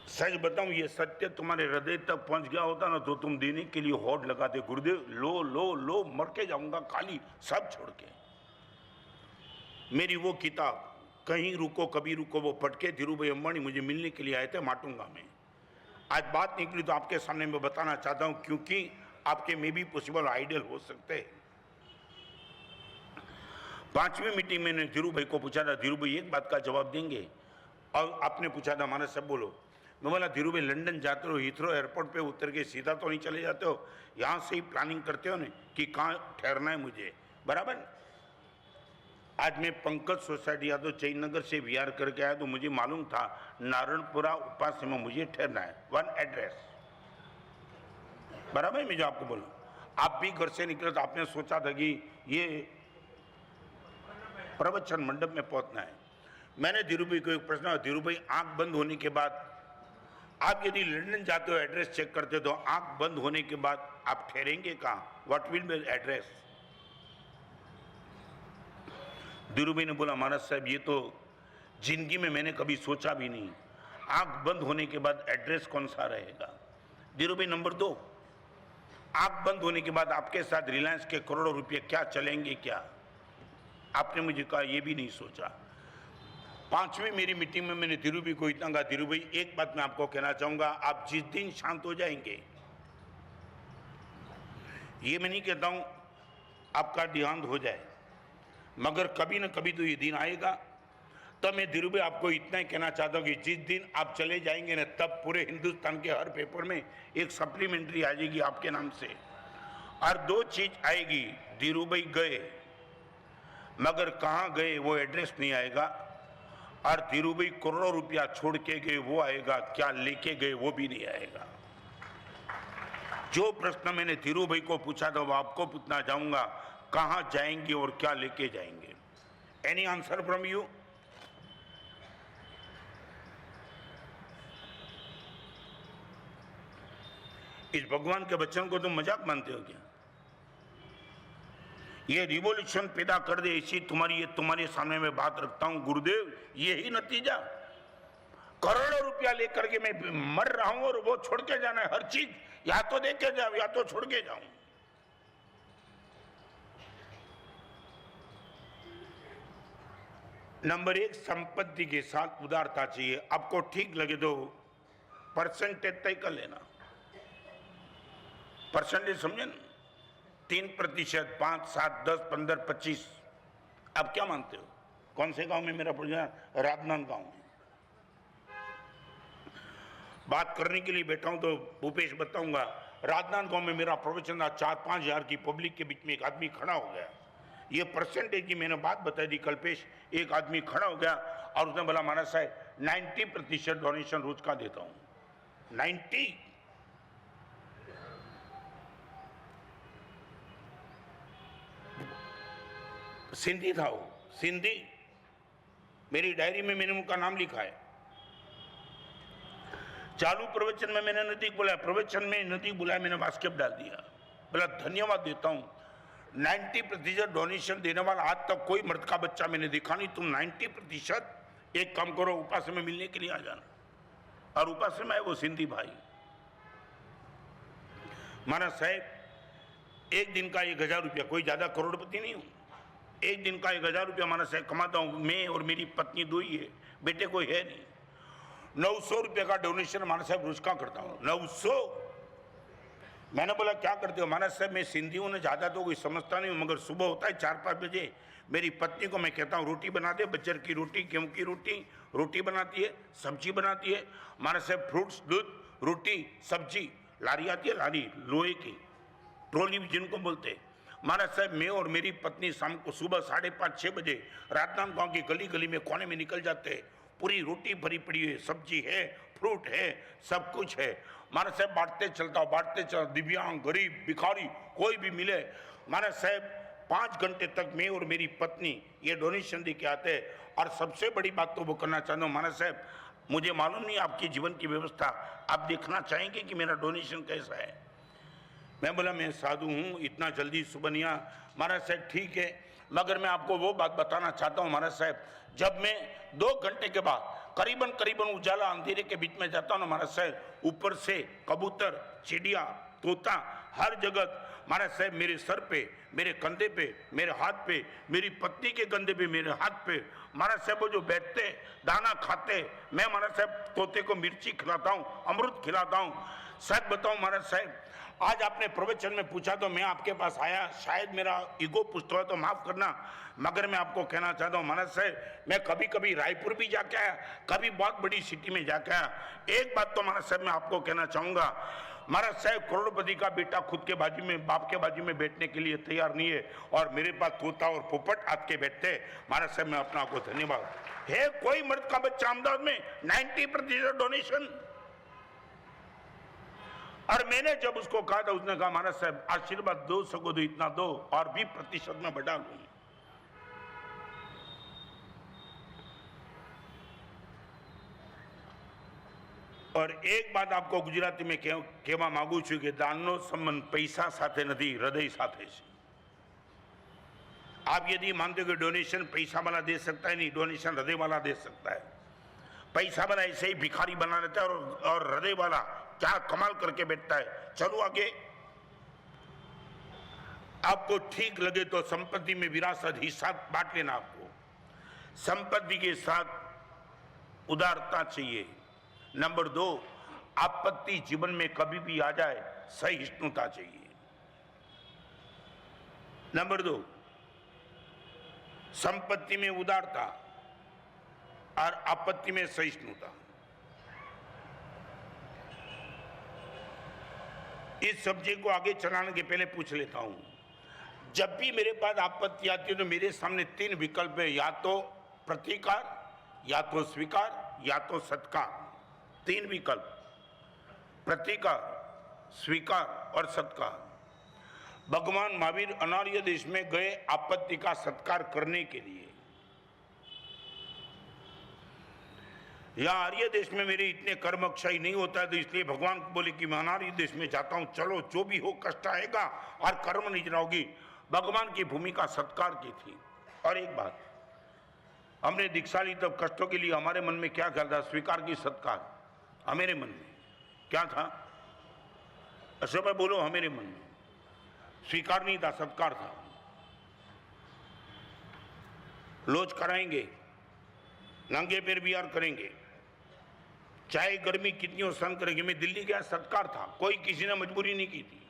सच बताऊं, ये सत्य तुम्हारे हृदय तक पहुंच गया होता ना तो तुम देने के लिए होड़ लगाते, गुरुदेव लो लो लो, मर के जाऊंगा खाली, सब छोड़ के। मेरी वो किताब कहीं रुको कभी रुको, वो पटके धीरूभाई अंबानी मुझे मिलने के लिए आए थे माटुंगा में। आज बात निकली तो आपके सामने मैं बताना चाहता हूं, क्योंकि आपके में भी पॉसिबल आइडियल हो सकते हैं। 5वीं मीटिंग में धीरूभाई को पूछा था, धीरूभाई एक बात का जवाब देंगे? और आपने पूछा था हमारा सब बोलो। मैं बोला धीरूभाई लंदन जाते हो, हीथ्रो एयरपोर्ट पे उतर के सीधा तो नहीं चले जाते हो, यहाँ से ही प्लानिंग करते हो ना कि कहाँ ठहरना है मुझे, बराबर? आज मैं पंकज सोसाइटी यादव जयनगर से विहार करके आया तो मुझे मालूम था नारायणपुरा उपास में मुझे ठहरना है, वन एड्रेस, बराबर? मैं जो आपको बोलूँ, आप भी घर से निकले तो आपने सोचा था कि ये प्रवचन मंडप में पहुंचना है। मैंने धीरूभाई को एक प्रश्न, धीरूभाई आंख बंद होने के बाद आप यदि लंदन जाते हो, एड्रेस चेक करते हो, तो आंख बंद होने के बाद आप ठहरेंगे कहाँ? What will be address? Dhirubhai ने बोला महाराज साहब ये तो जिंदगी में मैंने कभी सोचा भी नहीं, आंख बंद होने के बाद एड्रेस कौन सा रहेगा? धीरूभाई नंबर 2, आंख बंद होने के बाद आपके साथ रिलायंस के करोड़ों रुपए क्या चलेंगे क्या? आपने मुझे कहा ये भी नहीं सोचा। 5वीं मेरी मीटिंग में मैंने धीरूभाई को इतना कहा, धीरूभाई एक बात मैं आपको कहना चाहूंगा, आप जिस दिन शांत हो जाएंगे, ये मैं नहीं कहता हूं आपका देहांत हो जाए, मगर कभी न कभी तो ये दिन आएगा। तब मैं धीरूभाई आपको इतना ही कहना चाहता हूं कि जिस दिन आप चले जाएंगे ना, तब पूरे हिंदुस्तान के हर पेपर में एक सप्लीमेंट्री आ जाएगी आपके नाम से, और 2 चीज आएगी, धीरूभाई गए मगर कहाँ गए वो एड्रेस नहीं आएगा, और धीरूभाई करोड़ों रुपया छोड़ के गए वो आएगा, क्या लेके गए वो भी नहीं आएगा। जो प्रश्न मैंने धीरूभाई को पूछा था वो आपको पूछना चाहूंगा, कहां जाएंगे और क्या लेके जाएंगे? Any answer from you? इस भगवान के वचन को तुम मजाक मानते हो क्या? ये रिवॉल्यूशन पैदा कर दे ऐसी तुम्हारे सामने मैं बात रखता हूं गुरुदेव, यही नतीजा। करोड़ों रुपया लेकर के मैं मर रहा हूं और वो छोड़ के जाना है हर चीज, या तो दे के जाऊं या तो छोड़ के जाऊं। नंबर 1, संपत्ति के साथ उदारता चाहिए। आपको ठीक लगे तो परसेंटेज तय कर लेना। परसेंटेज समझे ना, 3%, 5, 7, 10, 15, 25। आप क्या मानते हो? कौन से गांव में मेरा प्रोजेक्ट? राजनांद गांव में। बात करने के लिए बैठा हूं तो भूपेश बताऊंगा, राजनांद गांव में मेरा प्रवचन था, 4-5 हजार की पब्लिक के बीच में एक आदमी खड़ा हो गया, ये परसेंटेज की मैंने बात बताई थी कल्पेश। एक आदमी खड़ा हो गया और उसने बोला महाराज साहब 90% डोनेशन रोज का देता हूं। 90। सिंधी था वो, सिंधी। मेरी डायरी में मैंने उनका नाम लिखा है। चालू प्रवचन में मैंने नतीक बुलाया, प्रवचन में नतीक बुलाया, मैंने बास्केट डाल दिया। बोला धन्यवाद देता हूं। 90% डोनेशन देने वाला आज तक कोई मर्द का बच्चा मैंने देखा नहीं। तुम 90%। एक काम करो, उपास में मिलने के लिए आ जाना। और उपास में आए वो सिंधी भाई। महाराज साहब एक दिन का 1000 रुपया, कोई ज्यादा करोड़पति नहीं हूं, एक दिन का 1000 रुपया महाराज साहब कमाता हूं। मैं और मेरी पत्नी दो ही है, बेटे कोई है नहीं। 900 रुपये का डोनेशन महाराज साहब रोज का करता हूं। 900। मैंने बोला क्या करते हो? महाराज साहब मैं सिंधी हूं ना, ज्यादा तो कोई समझता नहीं हूं, मगर सुबह होता है 4-5 बजे मेरी पत्नी को मैं कहता हूं रोटी बना दे, बच्चर की रोटी, गेहूं की रोटी, रोटी बनाती है, सब्जी बनाती है। महाराज साहब फ्रूट्स, दूध, रोटी, सब्जी, लारी आती है, लारी लोहे की, ट्रॉली जिनको बोलते हैं। महाराज साहब मैं और मेरी पत्नी शाम को सुबह 5:30-6 बजे राजनांदगांव की गली गली में कोने में निकल जाते हैं। पूरी रोटी भरी पड़ी है, सब्जी है, फ्रूट है, सब कुछ है। महाराज साहब बांटते चलता हूँ, बांटते चल, दिव्यांग, गरीब, भिखारी कोई भी मिले। महाराज साहब 5 घंटे तक मैं और मेरी पत्नी ये डोनेशन दे के आते हैं। और सबसे बड़ी बात तो वो करना चाहता हूँ महाराज साहब, मुझे मालूम नहीं आपकी जीवन की व्यवस्था, आप देखना चाहेंगे कि मेरा डोनेशन कैसा है। मैं बोला मैं साधु हूँ, इतना जल्दी सुबह नहीं आ। महाराज साहब ठीक है, मगर मैं आपको वो बात बताना चाहता हूँ महाराज साहब, जब मैं 2 घंटे के बाद करीबन उजाला अंधेरे के बीच में जाता हूँ ना महाराज साहब, ऊपर से कबूतर, चिड़िया, तोता, हर जगह महाराज साहब मेरे सर पे, मेरे कंधे पे, मेरे हाथ पे, मेरी पत्नी के कंधे पे, मेरे हाथ पे महाराज साहब वो जो बैठते दाना खाते, मैं महाराज साहब तोते को मिर्ची खिलाता हूँ, अमृत खिलाता हूँ। सच बताऊँ महाराज साहब, आज आपने प्रवचन में पूछा तो मैं आपके पास आया, शायद मेरा ईगो पूछता है तो माफ करना, मगर मैं आपको कहना चाहता हूँ महाराज साहब मैं कभी कभी रायपुर भी जाके आया, कभी बहुत बड़ी सिटी में जाके आया। एक बात तो महाराज साहब मैं आपको कहना चाहूंगा, महाराज साहब करोड़पति का बेटा खुद के बाजू में, बाप के बाजू में बैठने के लिए तैयार नहीं है, और मेरे पास तोता और पोपट आके के बैठते। महाराज साहब मैं अपना आपको धन्यवाद है। कोई मर्द का बच्चा अहमदाबाद में 90% डोनेशन। और मैंने जब उसको कहा था, उसने कहा महाराज साहब आशीर्वाद दो सको तो इतना दो, और भी प्रतिशत में बढ़ा लूं। और एक बात आपको गुजराती में कहवा मांगू छू कि दाननो संबंध पैसा साथे नहीं, हृदय साथे छे। आप यदि मानते हो कि डोनेशन पैसा वाला दे सकता है, नहीं, डोनेशन हृदय वाला दे सकता है। पैसा वाला ऐसे ही भिखारी बना लेता है, और हृदय वाला क्या कमाल करके बैठता है। चलो आगे, आपको ठीक लगे तो संपत्ति में विरासत हिस्सा बांट लेना। आपको संपत्ति के साथ उदारता चाहिए। नंबर 2, आपत्ति जीवन में कभी भी आ जाए, सहिष्णुता चाहिए। नंबर 2, संपत्ति में उदारता और आपत्ति में सहिष्णुता। इस सब्जेक्ट को आगे चलाने के पहले पूछ लेता हूं, जब भी मेरे पास आपत्ति आती है तो मेरे सामने 3 विकल्प है, या तो प्रतिकार, या तो स्वीकार, या तो सत्कार। 3 विकल्प, प्रतिकार, स्वीकार और सत्कार। भगवान महावीर अनार्य देश में गए आपत्ति का सत्कार करने के लिए। यहाँ आर्य देश में मेरे इतने कर्मक्षयी नहीं होता है, तो इसलिए भगवान को बोले कि मैं अनार्य देश में जाता हूँ, चलो जो भी हो कष्ट आएगा और कर्म नहीं होगी। भगवान की भूमिका सत्कार की थी। और एक बात, हमने दीक्षा ली तब कष्टों के लिए हमारे मन में क्या ख्याल था? स्वीकार की सत्कार। हमारे मन में क्या था? अशोक भाई बोलो। हमारे मन में स्वीकार नहीं था, सत्कार था। लोच कराएंगे, नंगे पैर बिहार करेंगे, चाहे गर्मी कितनी हो सहन करेंगे। मैं दिल्ली गया, सत्कार था, कोई किसी ने मजबूरी नहीं की थी।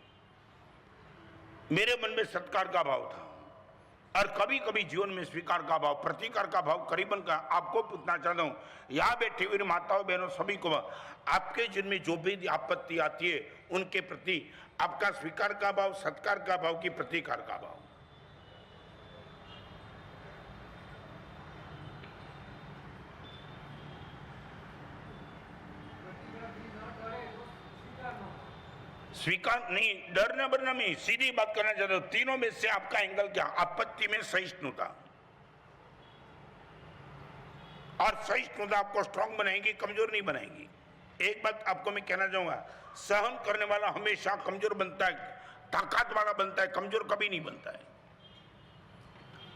मेरे मन में सत्कार का भाव था। और कभी कभी जीवन में स्वीकार का भाव, प्रतिकार का भाव करीबन का। आपको पूछना चाहता हूं, यहाँ बैठे हुए माताओं बहनों सभी को, आपके जीवन में जो भी आपत्ति आती है उनके प्रति आपका स्वीकार का भाव, सत्कार का भाव की प्रतिकार का भाव? स्वीकार नहीं, डरना बरना नहीं, सीधी बात करना चाहता हूं। तीनों में से आपका एंगल क्या? आपत्ति में सहिष्णुता, और सहिष्णुता आपको स्ट्रांग बनाएगी, कमजोर नहीं बनाएगी। एक बात आपको मैं कहना चाहूंगा, सहन करने वाला हमेशा कमजोर बनता है, ताकत वाला बनता है, कमजोर कभी नहीं बनता है।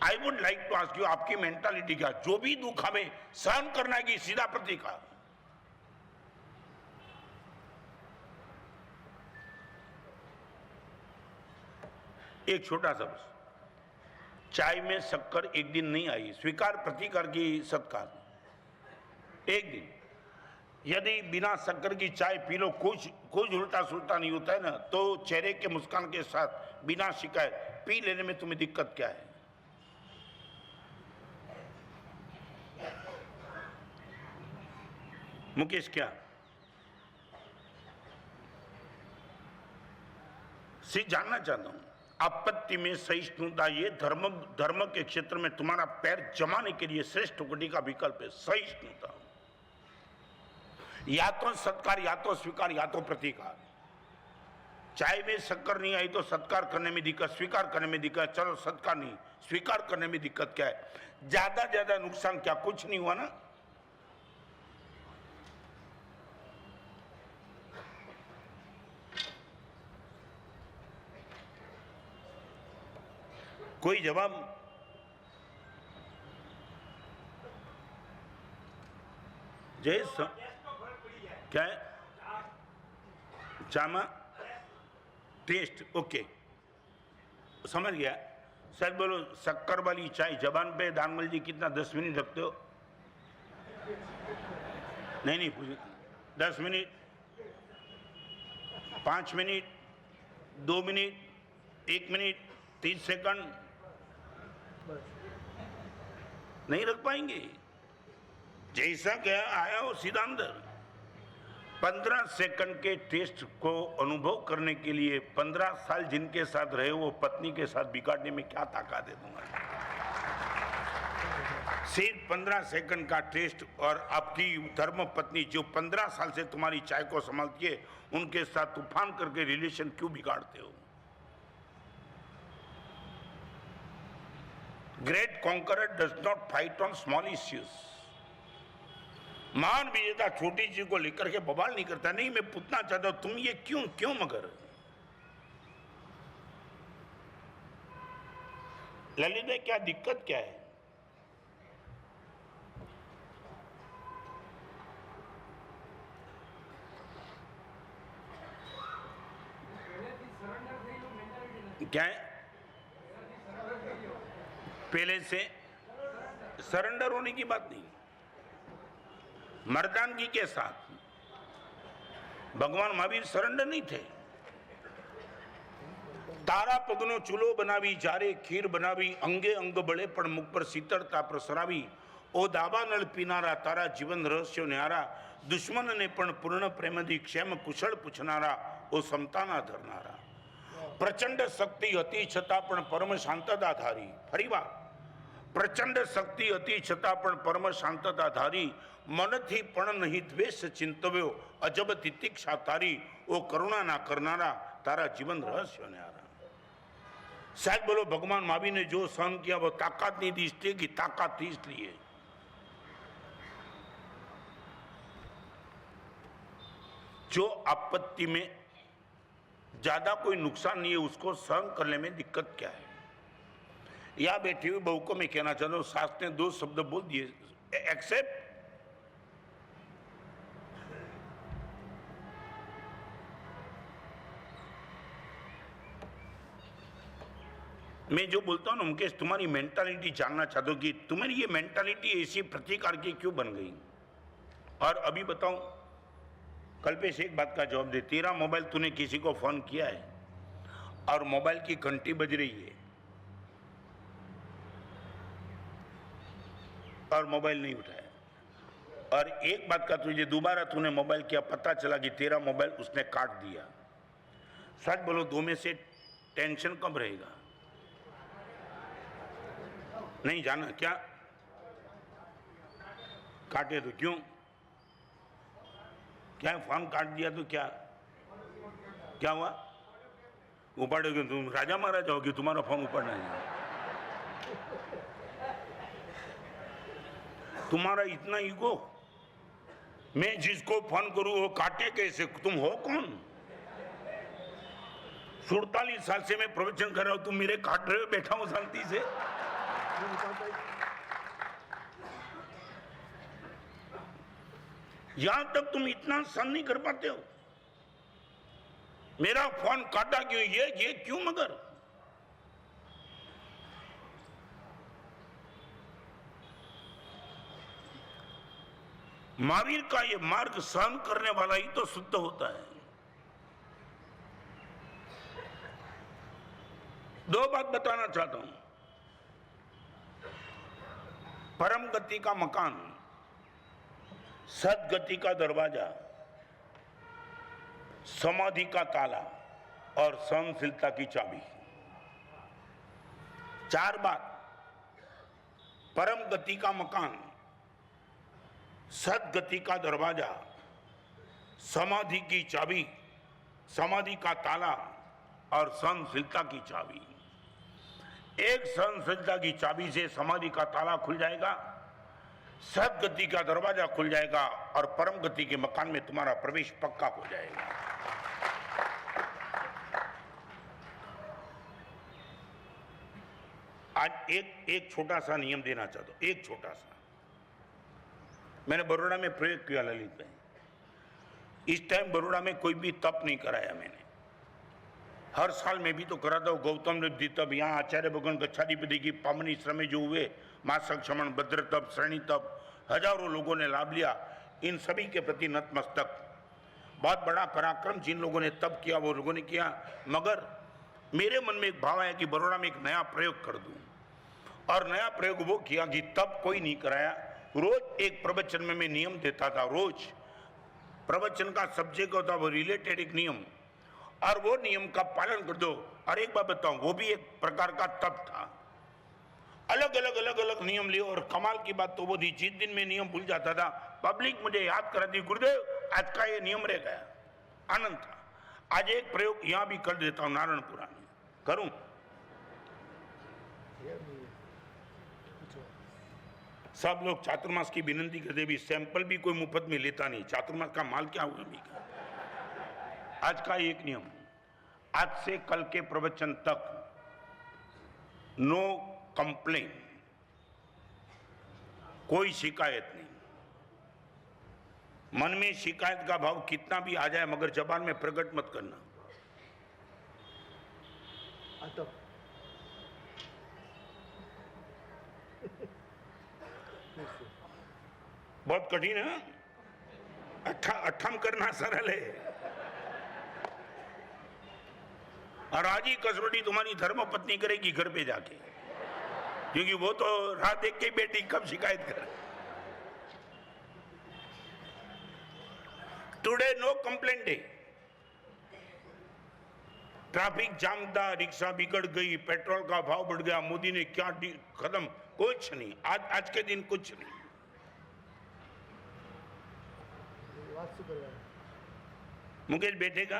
I would like to ask you, आपकी मेंटालिटी क्या? जो भी दुख हमें सहन करना है कि सीधा प्रतीक। एक छोटा सा बस, चाय में शक्कर एक दिन नहीं आई, स्वीकार प्रतिकार की सत्कार। एक दिन यदि बिना शक्कर की चाय पी लो, कुछ उल्टा सुल्टा नहीं होता है ना, तो चेहरे के मुस्कान के साथ बिना शिकायत पी लेने में तुम्हें दिक्कत क्या है? मुकेश क्या से जानना चाहता हूं। आपत्ति में सहिष्णुता, ये धर्म के क्षेत्र में तुम्हारा पैर जमाने के लिए श्रेष्ठ कोटि का विकल्प है। सहिष्णुता, या तो सत्कार, या तो स्वीकार, या तो प्रतिकार। चाय में शक्कर नहीं आई तो सत्कार करने में दिक्कत, स्वीकार करने में दिक्कत। चलो सत्कार नहीं, स्वीकार करने में दिक्कत क्या है? ज्यादा नुकसान क्या? कुछ नहीं हुआ ना। कोई जवाब? जय क्या है? चामा टेस्ट, ओके, समझ गया। सर बोलो, शक्कर वाली चाय जबान पे दानमल जी कितना 10 मिनट रखते हो? नहीं पूछे। 10 minute, 5 minute, 2 minute, 1 minute, 30 second नहीं रख पाएंगे। जैसा क्या आया हो सीधा अंदर। 15 सेकंड के टेस्ट को अनुभव करने के लिए 15 साल जिनके साथ रहे वो पत्नी के साथ बिगाड़ने में क्या ताकत है तुम्हारी? सिर्फ 15 सेकंड का टेस्ट, और आपकी धर्म पत्नी जो 15 साल से तुम्हारी चाय को संभालती है, उनके साथ तूफान करके रिलेशन क्यों बिगाड़ते हो? Great conqueror does not fight on small issues. महान विजेता छोटी चीज को लेकर के बवाल नहीं करता। नहीं, मैं पूछना चाहता हूं, तुम ये क्यों मगर? ललित भाई, क्या दिक्कत क्या है? क्या है? पहले से सरेंडर होने की बात नहीं, मर्दानगी के साथ। भगवान महावीर सरेंडर नहीं थे। तारा पगनो चूलो बनावी, जारे खीर बनावी, अंगे अंग बड़े पण मुख पर शीतलता प्रसरावी। ओ दाबा नल पीनारा, तारा जीवन रहस्यो न्यारा। दुश्मन ने पण पूर्ण प्रेमदी, क्षेम कुशल पूछनारा। ओ समताना धरनारा। प्रचंड शक्ति હતી છતાં પણ પરમ શાંતતા ધારી। ફરીવાર, પ્રચંડ શક્તિ હતી છતાં પણ પરમ શાંતતા ધારી। મનથી પણ નહીં દ્વેષ ચિંતવ્યો, અજબ તિતિક્ષા તારી। ઓ કરુણા ના કરનારા, તારા જીવન રહસ્ય ન્યારા। साहब बोलो, भगवान महावीर ने जो सहन किया वो ताकत नहीं थी इसलिए कि ताकत थी इसलिए। जो आपत्ति में ज्यादा कोई नुकसान नहीं है उसको सहन करने में दिक्कत क्या है? यहां बैठी हुई बहू को मैं कहना चाहता हूं, सास ने 2 शब्द बोल दिए, एक्सेप्ट। मैं जो बोलता हूं ना मुकेश, तुम्हारी मेंटालिटी जानना चाहता हूं कि तुम्हारी ये मेंटालिटी ऐसी प्रतिकार की क्यों बन गई? और अभी बताऊं, कल्पेश एक बात का जवाब दे। तेरा मोबाइल तूने किसी को फोन किया है और मोबाइल की घंटी बज रही है और मोबाइल नहीं उठाया, और एक बात का तुझे दोबारा तूने मोबाइल किया, पता चला कि तेरा मोबाइल उसने काट दिया। सच बोलो, 2 में से टेंशन कब रहेगा? नहीं जाना क्या? काटे तो क्यों? क्या फोन काट दिया तो क्या? क्या हुआ? उपाड़ोगे तुम, राजा महाराजा होगी, तुम्हारा फोन उपाड़ना है? तुम्हारा इतना ईगो, मैं जिसको फोन करूं वो काटे कैसे? तुम हो कौन? 47 साल से मैं प्रवचन कर रहा हूं, तुम मेरे काट रहे हो, बैठा हूं शांति से। यहां तक तुम इतना सहन नहीं कर पाते हो? मेरा फोन काटा क्यों? ये क्यों? मगर महावीर का ये मार्ग सहन करने वाला ही तो शुद्ध होता है। दो बात बताना चाहता हूं। परम गति का मकान, सदगति का दरवाजा, समाधि का ताला और सहनशीलता की चाबी। चार बात। परम गति का मकान, सदगति का दरवाजा, समाधि की चाबी, समाधि का ताला और सहनशीलता की चाबी। एक सहनशीलता की चाबी से समाधि का ताला खुल जाएगा, सदगति का दरवाजा खुल जाएगा और परम गति के मकान में तुम्हारा प्रवेश पक्का हो जाएगा। आज एक छोटा सा नियम देना चाहता हूं, एक छोटा सा। मैंने बड़ौदा में प्रयोग किया ललित में। इस टाइम बड़ौदा में कोई भी तप नहीं कराया मैंने। हर साल मैं भी तो कराता हूँ। गौतम ऋद्धि तप, यहाँ आचार्य भगवान गच्छाधिपति की पावनी श्रमे जो हुए, मासक क्षमण, भद्र तप, श्रेणी तप, हजारों लोगों ने लाभ लिया। इन सभी के प्रति नतमस्तक। बहुत बड़ा पराक्रम जिन लोगों ने तप किया वो लोगों ने किया। मगर मेरे मन में एक भाव आया कि बड़ौदा में एक नया प्रयोग कर दूं। और नया प्रयोग वो किया कि तप कोई नहीं कराया। रोज एक प्रवचन में मैं नियम देता था। रोज प्रवचन का सब्जेक्ट होता वो रिलेटेड एक नियम, और वो नियम का पालन कर दो। और एक बात बताऊं, वो भी एक प्रकार का तप था। अलग अलग नियम लिए। और कमाल की बात तो वो थी, जिस दिन में नियम भूल जाता था पब्लिक मुझे याद कराती, गुरुदेव आज का ये नियम रह गया। आनंद था। आज एक प्रयोग यहां भी कर देता हूं, नारायणपुरा में करूं। सब लोग चातुर्मास की विनंती करते भी, सैंपल भी कोई मुफ्त में लेता नहीं। चातुर्मास का माल क्या हुआ भी का? आज का एक नियम, आज से कल के प्रवचन तक नो कंप्लेन, कोई शिकायत नहीं। मन में शिकायत का भाव कितना भी आ जाए मगर जबान में प्रकट मत करना। बहुत कठिन है। अठम करना सरल है। और आज ही कसौटी तुम्हारी धर्म पत्नी करेगी घर पे जाके, क्योंकि वो तो रात देख के बेटी कब शिकायत कर। Today no complaint day. Traffic jam था, रिक्शा बिगड़ गई, पेट्रोल का भाव बढ़ गया, मोदी ने क्या खत्म, कुछ नहीं। आज के दिन कुछ नहीं। मुकेश बैठेगा,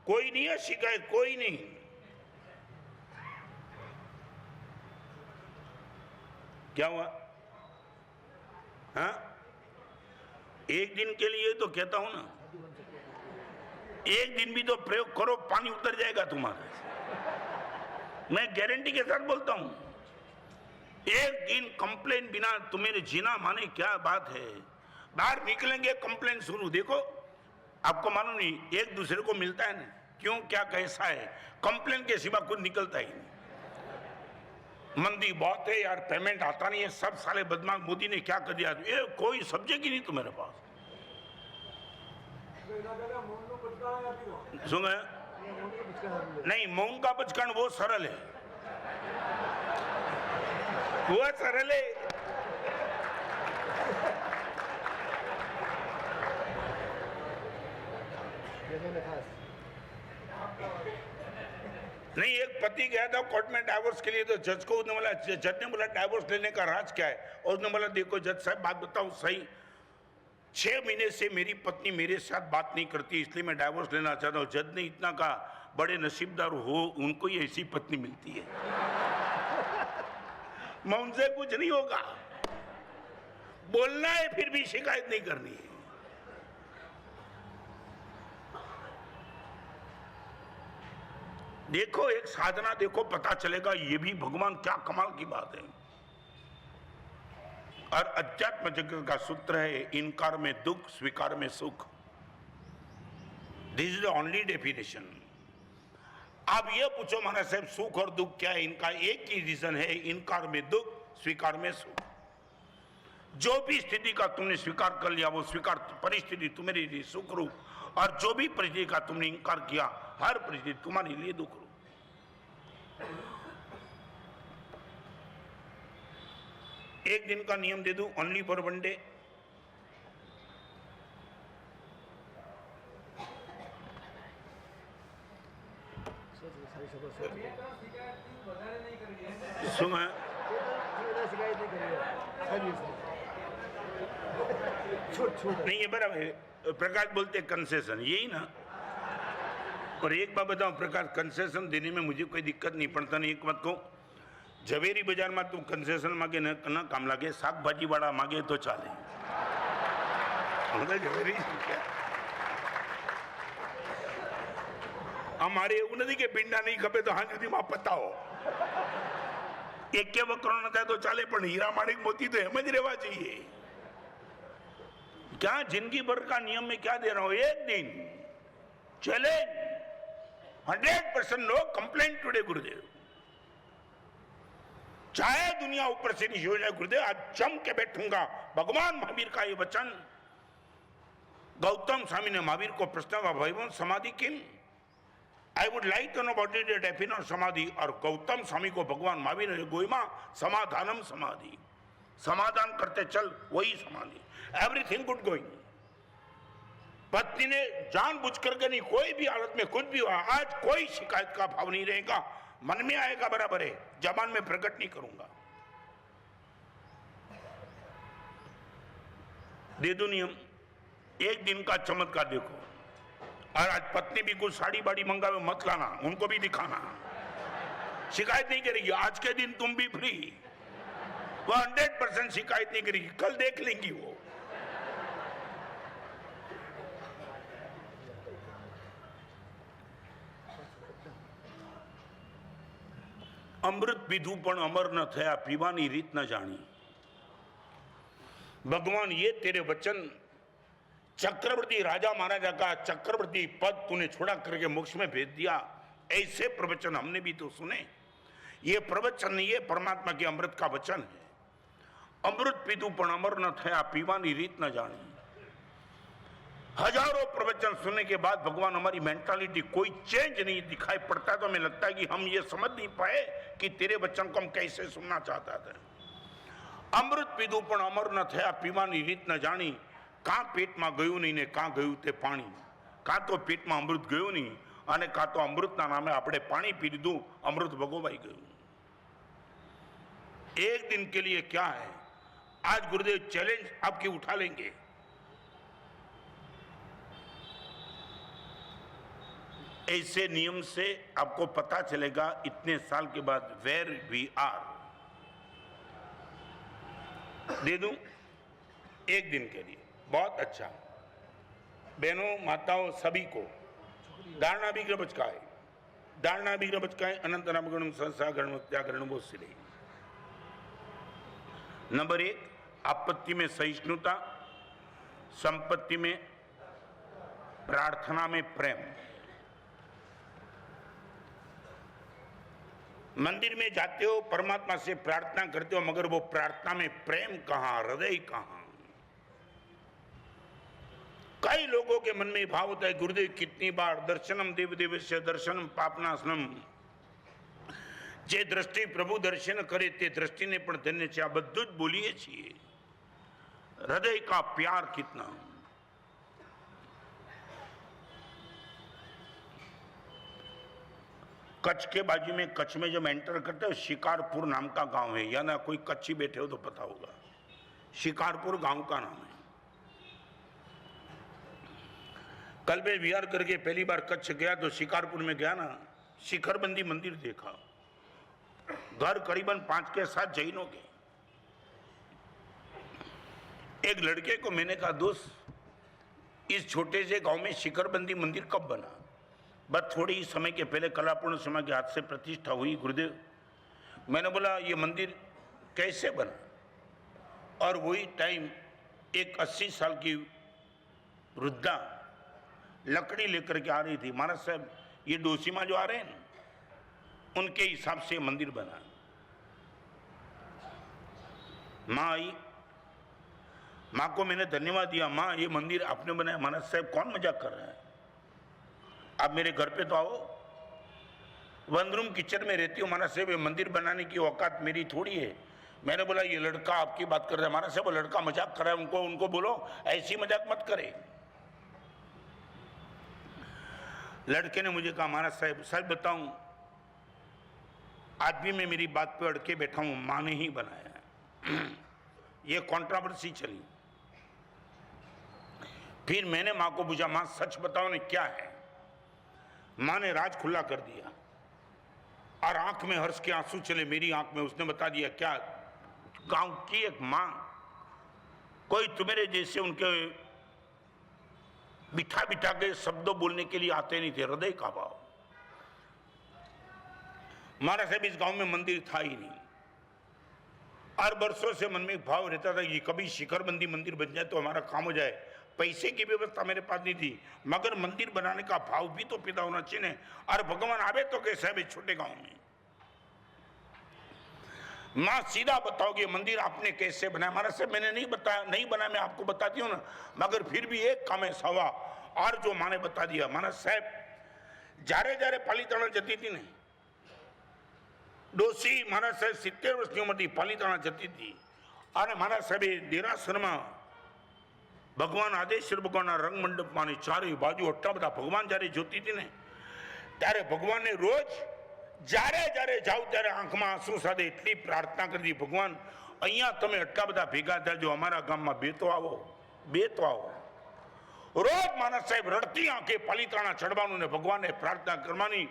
कोई नहीं है शिकायत, कोई नहीं। क्या हुआ? हाँ, एक दिन के लिए तो कहता हूं ना, एक दिन भी तो प्रयोग करो, पानी उतर जाएगा तुम्हारा। मैं गारंटी के साथ बोलता हूं। एक दिन कंप्लेन बिना तुम्हें जीना माने क्या बात है। बाहर निकलेंगे कंप्लेन शुरू। देखो आपको मालूम नहीं, एक दूसरे को मिलता है ना, क्यों क्या कैसा है, कंप्लेन के सिवा कुछ निकलता ही नहीं। मंदी बहुत है यार, पेमेंट आता नहीं है, सब साले बदमाश, मोदी ने क्या कर दिया, ये कोई सब्जेक्ट ही नहीं तुम्हारे पास। सुन नहीं, मौन का बचकान वो सरल है, वो सरल है। नहीं, एक पति गया था कोर्ट में डाइवोर्स के लिए, तो जज को उसने बोला, जज ने बोला डाइवोर्स लेने का राज क्या है? और उसने बोला देखो जज साहब बात बताओ सही, 6 महीने से मेरी पत्नी मेरे साथ बात नहीं करती, इसलिए मैं डाइवोर्स लेना चाहता हूं। जज ने इतना कहा, बड़े नसीबदार हो, उनको ही ऐसी पत्नी मिलती है। मैं उनसे कुछ नहीं होगा, बोलना है फिर भी शिकायत नहीं करनी है। देखो एक साधना देखो, पता चलेगा ये भी भगवान क्या कमाल की बात है। और अध्यात्म जगत का सूत्र है, इनकार में दुख, स्वीकार में सुख। This is the only definition. आप ये पूछो महाराज साहब, सुख और दुख क्या है? इनका एक ही रीजन है, इनकार में दुख, स्वीकार में सुख। जो भी स्थिति का तुमने स्वीकार कर लिया, वो स्वीकार परिस्थिति तुम्हारे लिए सुख रूप, और जो भी परिस्थिति का तुमने इनकार किया, हर परिस्थिति तुम्हारे लिए दुख रूप। एक दिन का नियम दे दूं, ओनली फॉर वन डे। नहीं ये बराबर, प्रकाश बोलते कंसेशन, यही ना। और एक बात बताओ प्रकाश, कंसेशन देने में मुझे कोई दिक्कत नहीं पड़ता। नहीं, एक बात कहूं, झवेरी बाजार में तुम कंसेशन मांगे न काम लागे, शाक भाजी वाला मांगे तो चाले। झवेरी हमारे એવું નથી કે પિંડા નહીં ખપે તો હાં સુધી માં પતાવો, એક કે વકરો ન થાય તો ચાલે, પણ હીરા માણિક મોતી તો એમ જ રહેવા જોઈએ। क्या जिंदगी भर का नियम में क्या दे रहा हूं? एक दिन चैलेंज, 100% नो कंप्लेंट टुडे गुरुदेव। चाहे दुनिया ऊपर से नहीं हो जाए गुरुदेव, आज जम के बैठूंगा। भगवान महावीर का ये वचन, गौतम स्वामी ने महावीर को प्रश्न किया, भगवान समाधि किम? I would like to know about the definition of samadhi. और गौतम स्वामी को भगवान महावीर ने गोइमा समाधानम समाधि, समाधान करते चल वही समाधि। Everything good going. पत्नी ने जानबूझ करके नहीं, कोई भी हालत में कुछ भी हुआ, आज कोई शिकायत का भाव नहीं रहेगा, मन में आएगा बराबर है, जबान में प्रकट नहीं करूंगा। दे दो नियम, एक दिन का चमत्कार देखो। और आज पत्नी भी कुछ साड़ी बाड़ी मंगावे मत लाना, उनको भी दिखाना, शिकायत नहीं करेगी। आज के दिन तुम भी फ्री, वो 100% शिकायत नहीं करेगी, कल देख लेंगी वो। अमृत पीधु पण अमर न थया, पीवानी रीत न जानी। भगवान ये तेरे वचन, चक्रवर्ती राजा महाराजा का चक्रवर्ती पद तूने छोड़ा करके मोक्ष में भेज दिया, ऐसे प्रवचन हमने भी तो सुने। ये प्रवचन नहीं, ये परमात्मा के अमृत का वचन है। अमृत पीधु पण अमर न थया, पीवानी रीत न जानी। हजारों प्रवचन सुनने के बाद भगवान हमारी मेंटालिटी कोई चेंज नहीं दिखाई पड़ता, तो हमें लगता है कि हम ये समझ नहीं पाए कि तेरे वचन को हम कैसे सुनना चाहता था। अमृत पीधु पण अमर न थया, पीवानी रीत न जानी। कां पेट में गयु नहीं ने कां गयु ते पानी। कां तो पेट में अमृत गयु नहीं, अने कां तो अमृतना नामे आपणे पानी पी लीधु, अमृत भगोवाई गयु। एक दिन के लिए क्या है, आज गुरुदेव चैलेंज आपकी उठा लेंगे। ऐसे नियम से आपको पता चलेगा इतने साल के बाद वेयर वी आर। दे दूं एक दिन के लिए, बहुत अच्छा। बहनों माताओं सभी को धारणा भी बचकाए, धारणा भी बचकाए। अनंत नाम गणम संसा गणम त्यागरण वो सिले। नंबर 1, आपत्ति में सहिष्णुता, संपत्ति में, प्रार्थना में प्रेम। मंदिर में जाते हो, परमात्मा से प्रार्थना करते हो, मगर वो प्रार्थना में प्रेम कहां, हृदय कहां? कई लोगों के मन में भाव होता है, गुरुदेव कितनी बार दर्शनम देव देवस्य दर्शनम पापनाशनम। जे दृष्टि प्रभु दर्शन करे ते दृष्टि ने पण धन्य छे। आ बधुं ज बोलीए छीए। हृदय का प्यार कितना। कच्छ के बाजू में, कच्छ में जब एंटर करते हो, शिकारपुर नाम का गांव है, या ना कोई कच्ची बैठे हो तो पता होगा, शिकारपुर गांव का नाम है। कल मैं विहार करके पहली बार कच्छ गया तो शिकारपुर में गया ना, शिखरबंदी मंदिर देखा। घर करीबन 5 के 7 जैनों के। एक लड़के को मैंने कहा, दोस्त इस छोटे से गांव में शिखरबंदी मंदिर कब बना? बस थोड़े ही समय के पहले कलापूर्ण शर्मा के हाथ से प्रतिष्ठा हुई गुरुदेव। मैंने बोला ये मंदिर कैसे बना? और वही टाइम एक 80 साल की वृद्धा लकड़ी लेकर के आ रही थी। महाराज साहब ये डोसीमा जो आ रहे हैं ना, उनके हिसाब से मंदिर बना। माँ आई, माँ को मैंने धन्यवाद दिया। माँ ये मंदिर आपने बनाया। महाराज साहब कौन मजाक कर रहा है? आप मेरे घर पे तो आओ, 1 रूम किचन में रहती हूँ। महाराज साहब ये मंदिर बनाने की औकात मेरी थोड़ी है। मैंने बोला ये लड़का आपकी बात कर रहा है। महाराज साहब वो लड़का मजाक कर रहा है, उनको बोलो ऐसी मजाक मत करे। लड़के ने मुझे कहा, महाराज साहब सच बताऊं, आज भी मैं मेरी बात पे अड़के बैठा हूं, माँ ने ही बनाया। ये कंट्रोवर्सी चली। फिर मैंने माँ को पूछा, माँ सच बताओ ने क्या है? माँ ने राज खुला कर दिया और आंख में हर्ष के आंसू चले मेरी आंख में। उसने बता दिया क्या? गांव की एक माँ, कोई तुम्हारे जैसे उनके बिठा बिठा के शब्दों बोलने के लिए आते नहीं थे, हृदय का भाव। महाराज साहब इस गांव में मंदिर था ही नहीं और बरसों से मन में एक भाव रहता था कि कभी शिखरबंदी मंदिर बन जाए तो हमारा काम हो जाए। पैसे की व्यवस्था मेरे पास नहीं थी, मगर मंदिर बनाने का भाव भी तो पैदा होना चाहिए। और भगवान आवे तो कैसे है छोटे गांव में? माँ सीधा बताओगे मंदिर आपने कैसे बनाया? महाराज साहब मैंने नहीं बताया, नहीं बनाया, मैं आपको बताती हूँ ना, मगर फिर भी एक काम है सवा और जो माँ ने बता दिया। महाराज साहब जारे जारे पालीताणा जती थी ने डोसी, महाराज साहब 70 વર્ષની ઉંમરથી પાલીતાણા જતી હતી અને महाराज સાહેબે દેરાસરમાં ભગવાન આદેશ્વર ભગવાનના રંગ મંડપમાંની ચારે બાજુ આટલા બધા ભગવાન જ્યારે જોતી હતી ને, ત્યારે ભગવાનને રોજ જ્યારે જ્યારે જાવ ત્યારે આંખમાં આંસુ સાથે એટલી પ્રાર્થના કરતી, ભગવાન અહીંયા તમે આટલા બધા ભેગા થજો, અમારા ગામમાં બે તો આવો, બે તો આવો। રોજ महाराज साहब रड़ती आंखें पालीताणा चढ़वानुं ने भगवान ने प्रार्थना करवानी।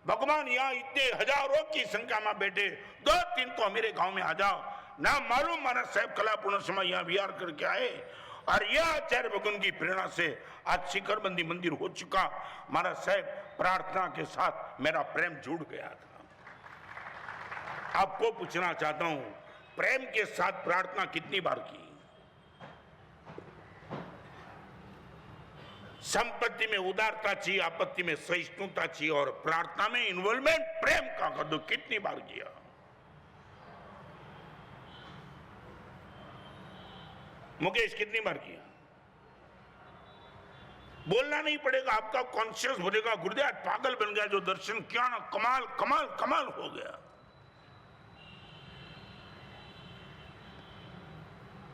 भगवान यहाँ इतने हजारों की संख्या में बैठे, 2-3 तो मेरे गांव में आ जाओ ना। मालूम महाराज साहब कलापूर्ण समय यहाँ विहार करके आए और यह आचार्य भगवान की प्रेरणा से आज शिखरबंदी मंदिर हो चुका। महाराज साहब प्रार्थना के साथ मेरा प्रेम जुड़ गया था। आपको पूछना चाहता हूं, प्रेम के साथ प्रार्थना कितनी बार की? संपत्ति में उदारता चाहिए, आपत्ति में सहिष्णुता चाहिए और प्रार्थना में इन्वॉल्वमेंट प्रेम का कर दो। कितनी बार किया? मुकेश कितनी बार किया? बोलना नहीं पड़ेगा, आपका कॉन्शियस बोलेगा गुरुदेव पागल बन गया जो दर्शन किया ना, कमाल कमाल कमाल हो गया।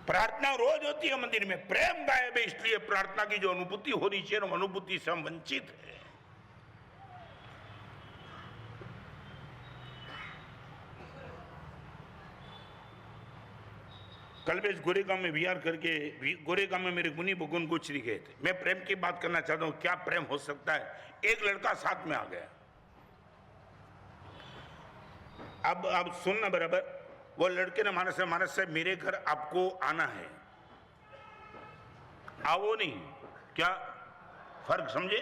प्रार्थना रोज होती है मंदिर में, प्रेम गायब है, इसलिए प्रार्थना की जो अनुभूति हो रही है अनुभूति से हम वंचित है। कल मैं गोरेगांव में विहार करके, गोरेगांव में मेरे मुनि भगवान गोचरी गए थे। मैं प्रेम की बात करना चाहता हूं, क्या प्रेम हो सकता है? एक लड़का साथ में आ गया। अब सुनना बराबर, वो लड़के ने महाराज साहब मेरे घर आपको आना है। आओ नहीं, क्या फर्क समझे?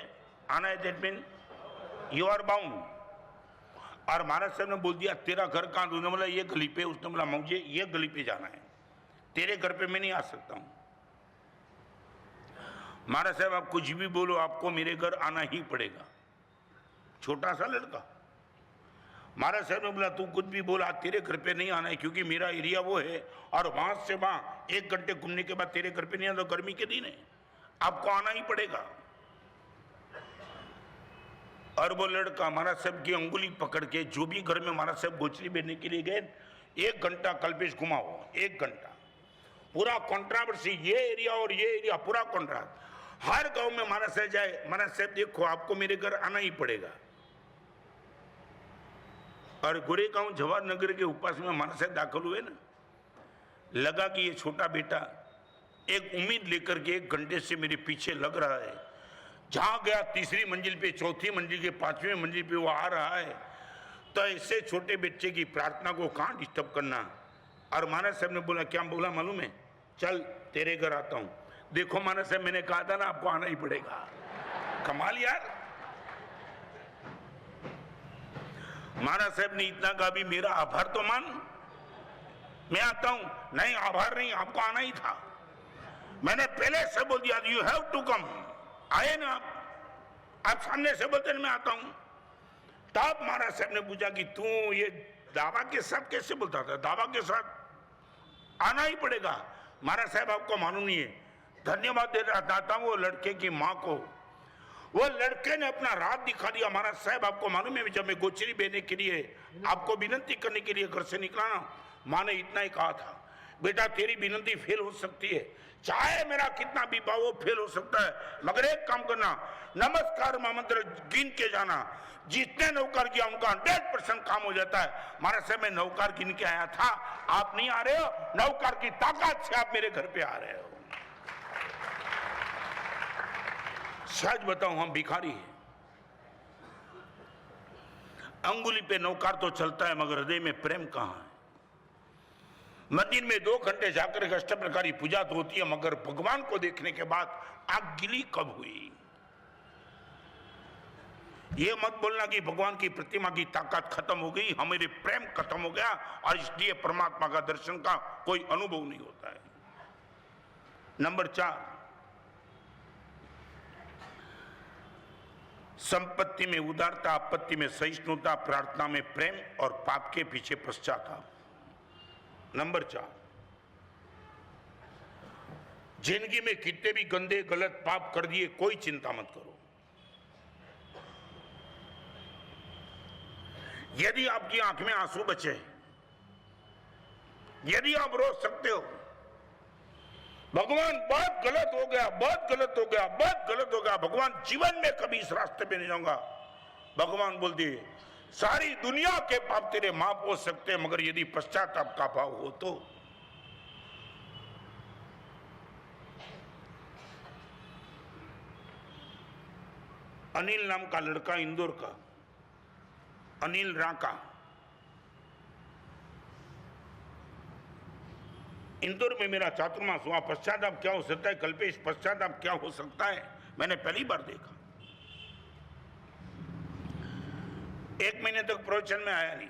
आना है that mean you are bound. और महाराज साहब ने बोल दिया तेरा घर कहाँ? उसने बोला ये गली पे। उसने बोला मुझे ये गली पे जाना है, तेरे घर पे मैं नहीं आ सकता हूं। महाराज साहब आप कुछ भी बोलो, आपको मेरे घर आना ही पड़ेगा। छोटा सा लड़का। महाराज साहब ने बोला तू कुछ भी बोला, तेरे घर पे नहीं आना है क्योंकि मेरा एरिया वो है और वहां से वहां 1 घंटे घूमने के बाद तेरे घर पे नहीं आना। गर्मी के दिन है, आपको आना ही पड़ेगा। और वो लड़का महाराज साहब की अंगुली पकड़ के, जो भी घर में महाराज साहब गोचरी बैठने के लिए गए, 1 घंटा कल्पेश घुमाओ, 1 घंटा पूरा कॉन्ट्रावर्सी, ये एरिया और ये एरिया पूरा कॉन्ट्रास्ट। हर गांव में महाराज साहब जाए, महाराज साहब देखो आपको मेरे घर आना ही पड़ेगा। और गोरेगांव जवाहर नगर के उपास में महाराज साहब दाखिल हुए ना, लगा कि ये छोटा बेटा एक उम्मीद लेकर के 1 घंटे से मेरे पीछे लग रहा है जहां गया तीसरी मंजिल पे, चौथी मंजिल के, पांचवी मंजिल पे वो आ रहा है, तो ऐसे छोटे बच्चे की प्रार्थना को कहां डिस्टर्ब करना। और मानस साहब ने बोला, क्या बोला मालूम है, चल तेरे घर आता हूं। देखो मानस साहब, मैंने कहा था ना आपको आना ही पड़ेगा। कमाल यार। मानस साहब ने इतना कहा, भी मेरा आभार तो मान, मैं आता हूं। नहीं, आभार नहीं, आपको आना ही था। मैंने पहले से बोल दिया, यू हैव टू कम। आए ना आप सामने से बोलते मैं आता हूं। तब महाराज साहब ने पूछा कि तू ये दावा के साथ कैसे बोलता था, दावा के साथ आना ही पड़ेगा। महाराज साहब आपको मालूम नहीं है, धन्यवाद देना चाहता हूं वो लड़के की मां को। वो लड़के ने अपना रात दिखा दिया। महाराज साहब आपको मालूम है, जब मैं गोचरी बेचने के लिए आपको विनती करने के लिए घर से निकला ना, मां ने इतना ही कहा था, बेटा तेरी विनती फेल हो सकती है, चाहे मेरा कितना भी भाव हो फेल हो सकता है, मगर एक काम करना, नमस्कार मंत्र गिन के जाना, जितने नौकर किया उनका 100% काम हो जाता है। महाराज साहब मैं नौकर गिन के आया था, आप नहीं आ रहे हो, नौकर की ताकत से आप मेरे घर पे आ रहे हो। सच बताऊं, हम भिखारी हैं। अंगुली पे नौकर तो चलता है, मगर हृदय में प्रेम कहां है। मंदिर में 2 घंटे जाकर अष्ट प्रकारी पूजा तो होती है, मगर भगवान को देखने के बाद आग गिली कब हुई। ये मत बोलना कि भगवान की प्रतिमा की ताकत खत्म हो गई, हमारे प्रेम खत्म हो गया और इसलिए परमात्मा का दर्शन का कोई अनुभव नहीं होता है। नंबर 4, संपत्ति में उदारता, आपत्ति में सहिष्णुता, प्रार्थना में प्रेम और पाप के पीछे पश्चाताप। नंबर 4, जिंदगी में कितने भी गंदे गलत पाप कर दिए, कोई चिंता मत करो। यदि आपकी आंख में आंसू बचे, यदि आप रो सकते हो, भगवान बहुत गलत हो गया, बहुत गलत हो गया, बहुत गलत हो गया, भगवान जीवन में कभी इस रास्ते पे नहीं जाऊंगा, भगवान बोलते सारी दुनिया के पाप तेरे माफ हो सकते हैं, मगर यदि पश्चाताप का भाव हो तो। अनिल नाम का लड़का, इंदौर का अनिल राका, इंदौर में मेरा चातुर्मास हुआ। पश्चाताप क्या हो सकता है, कल्पेश पश्चाताप क्या हो सकता है, मैंने पहली बार देखा। 1 महीने तक प्रवचन में आया नहीं।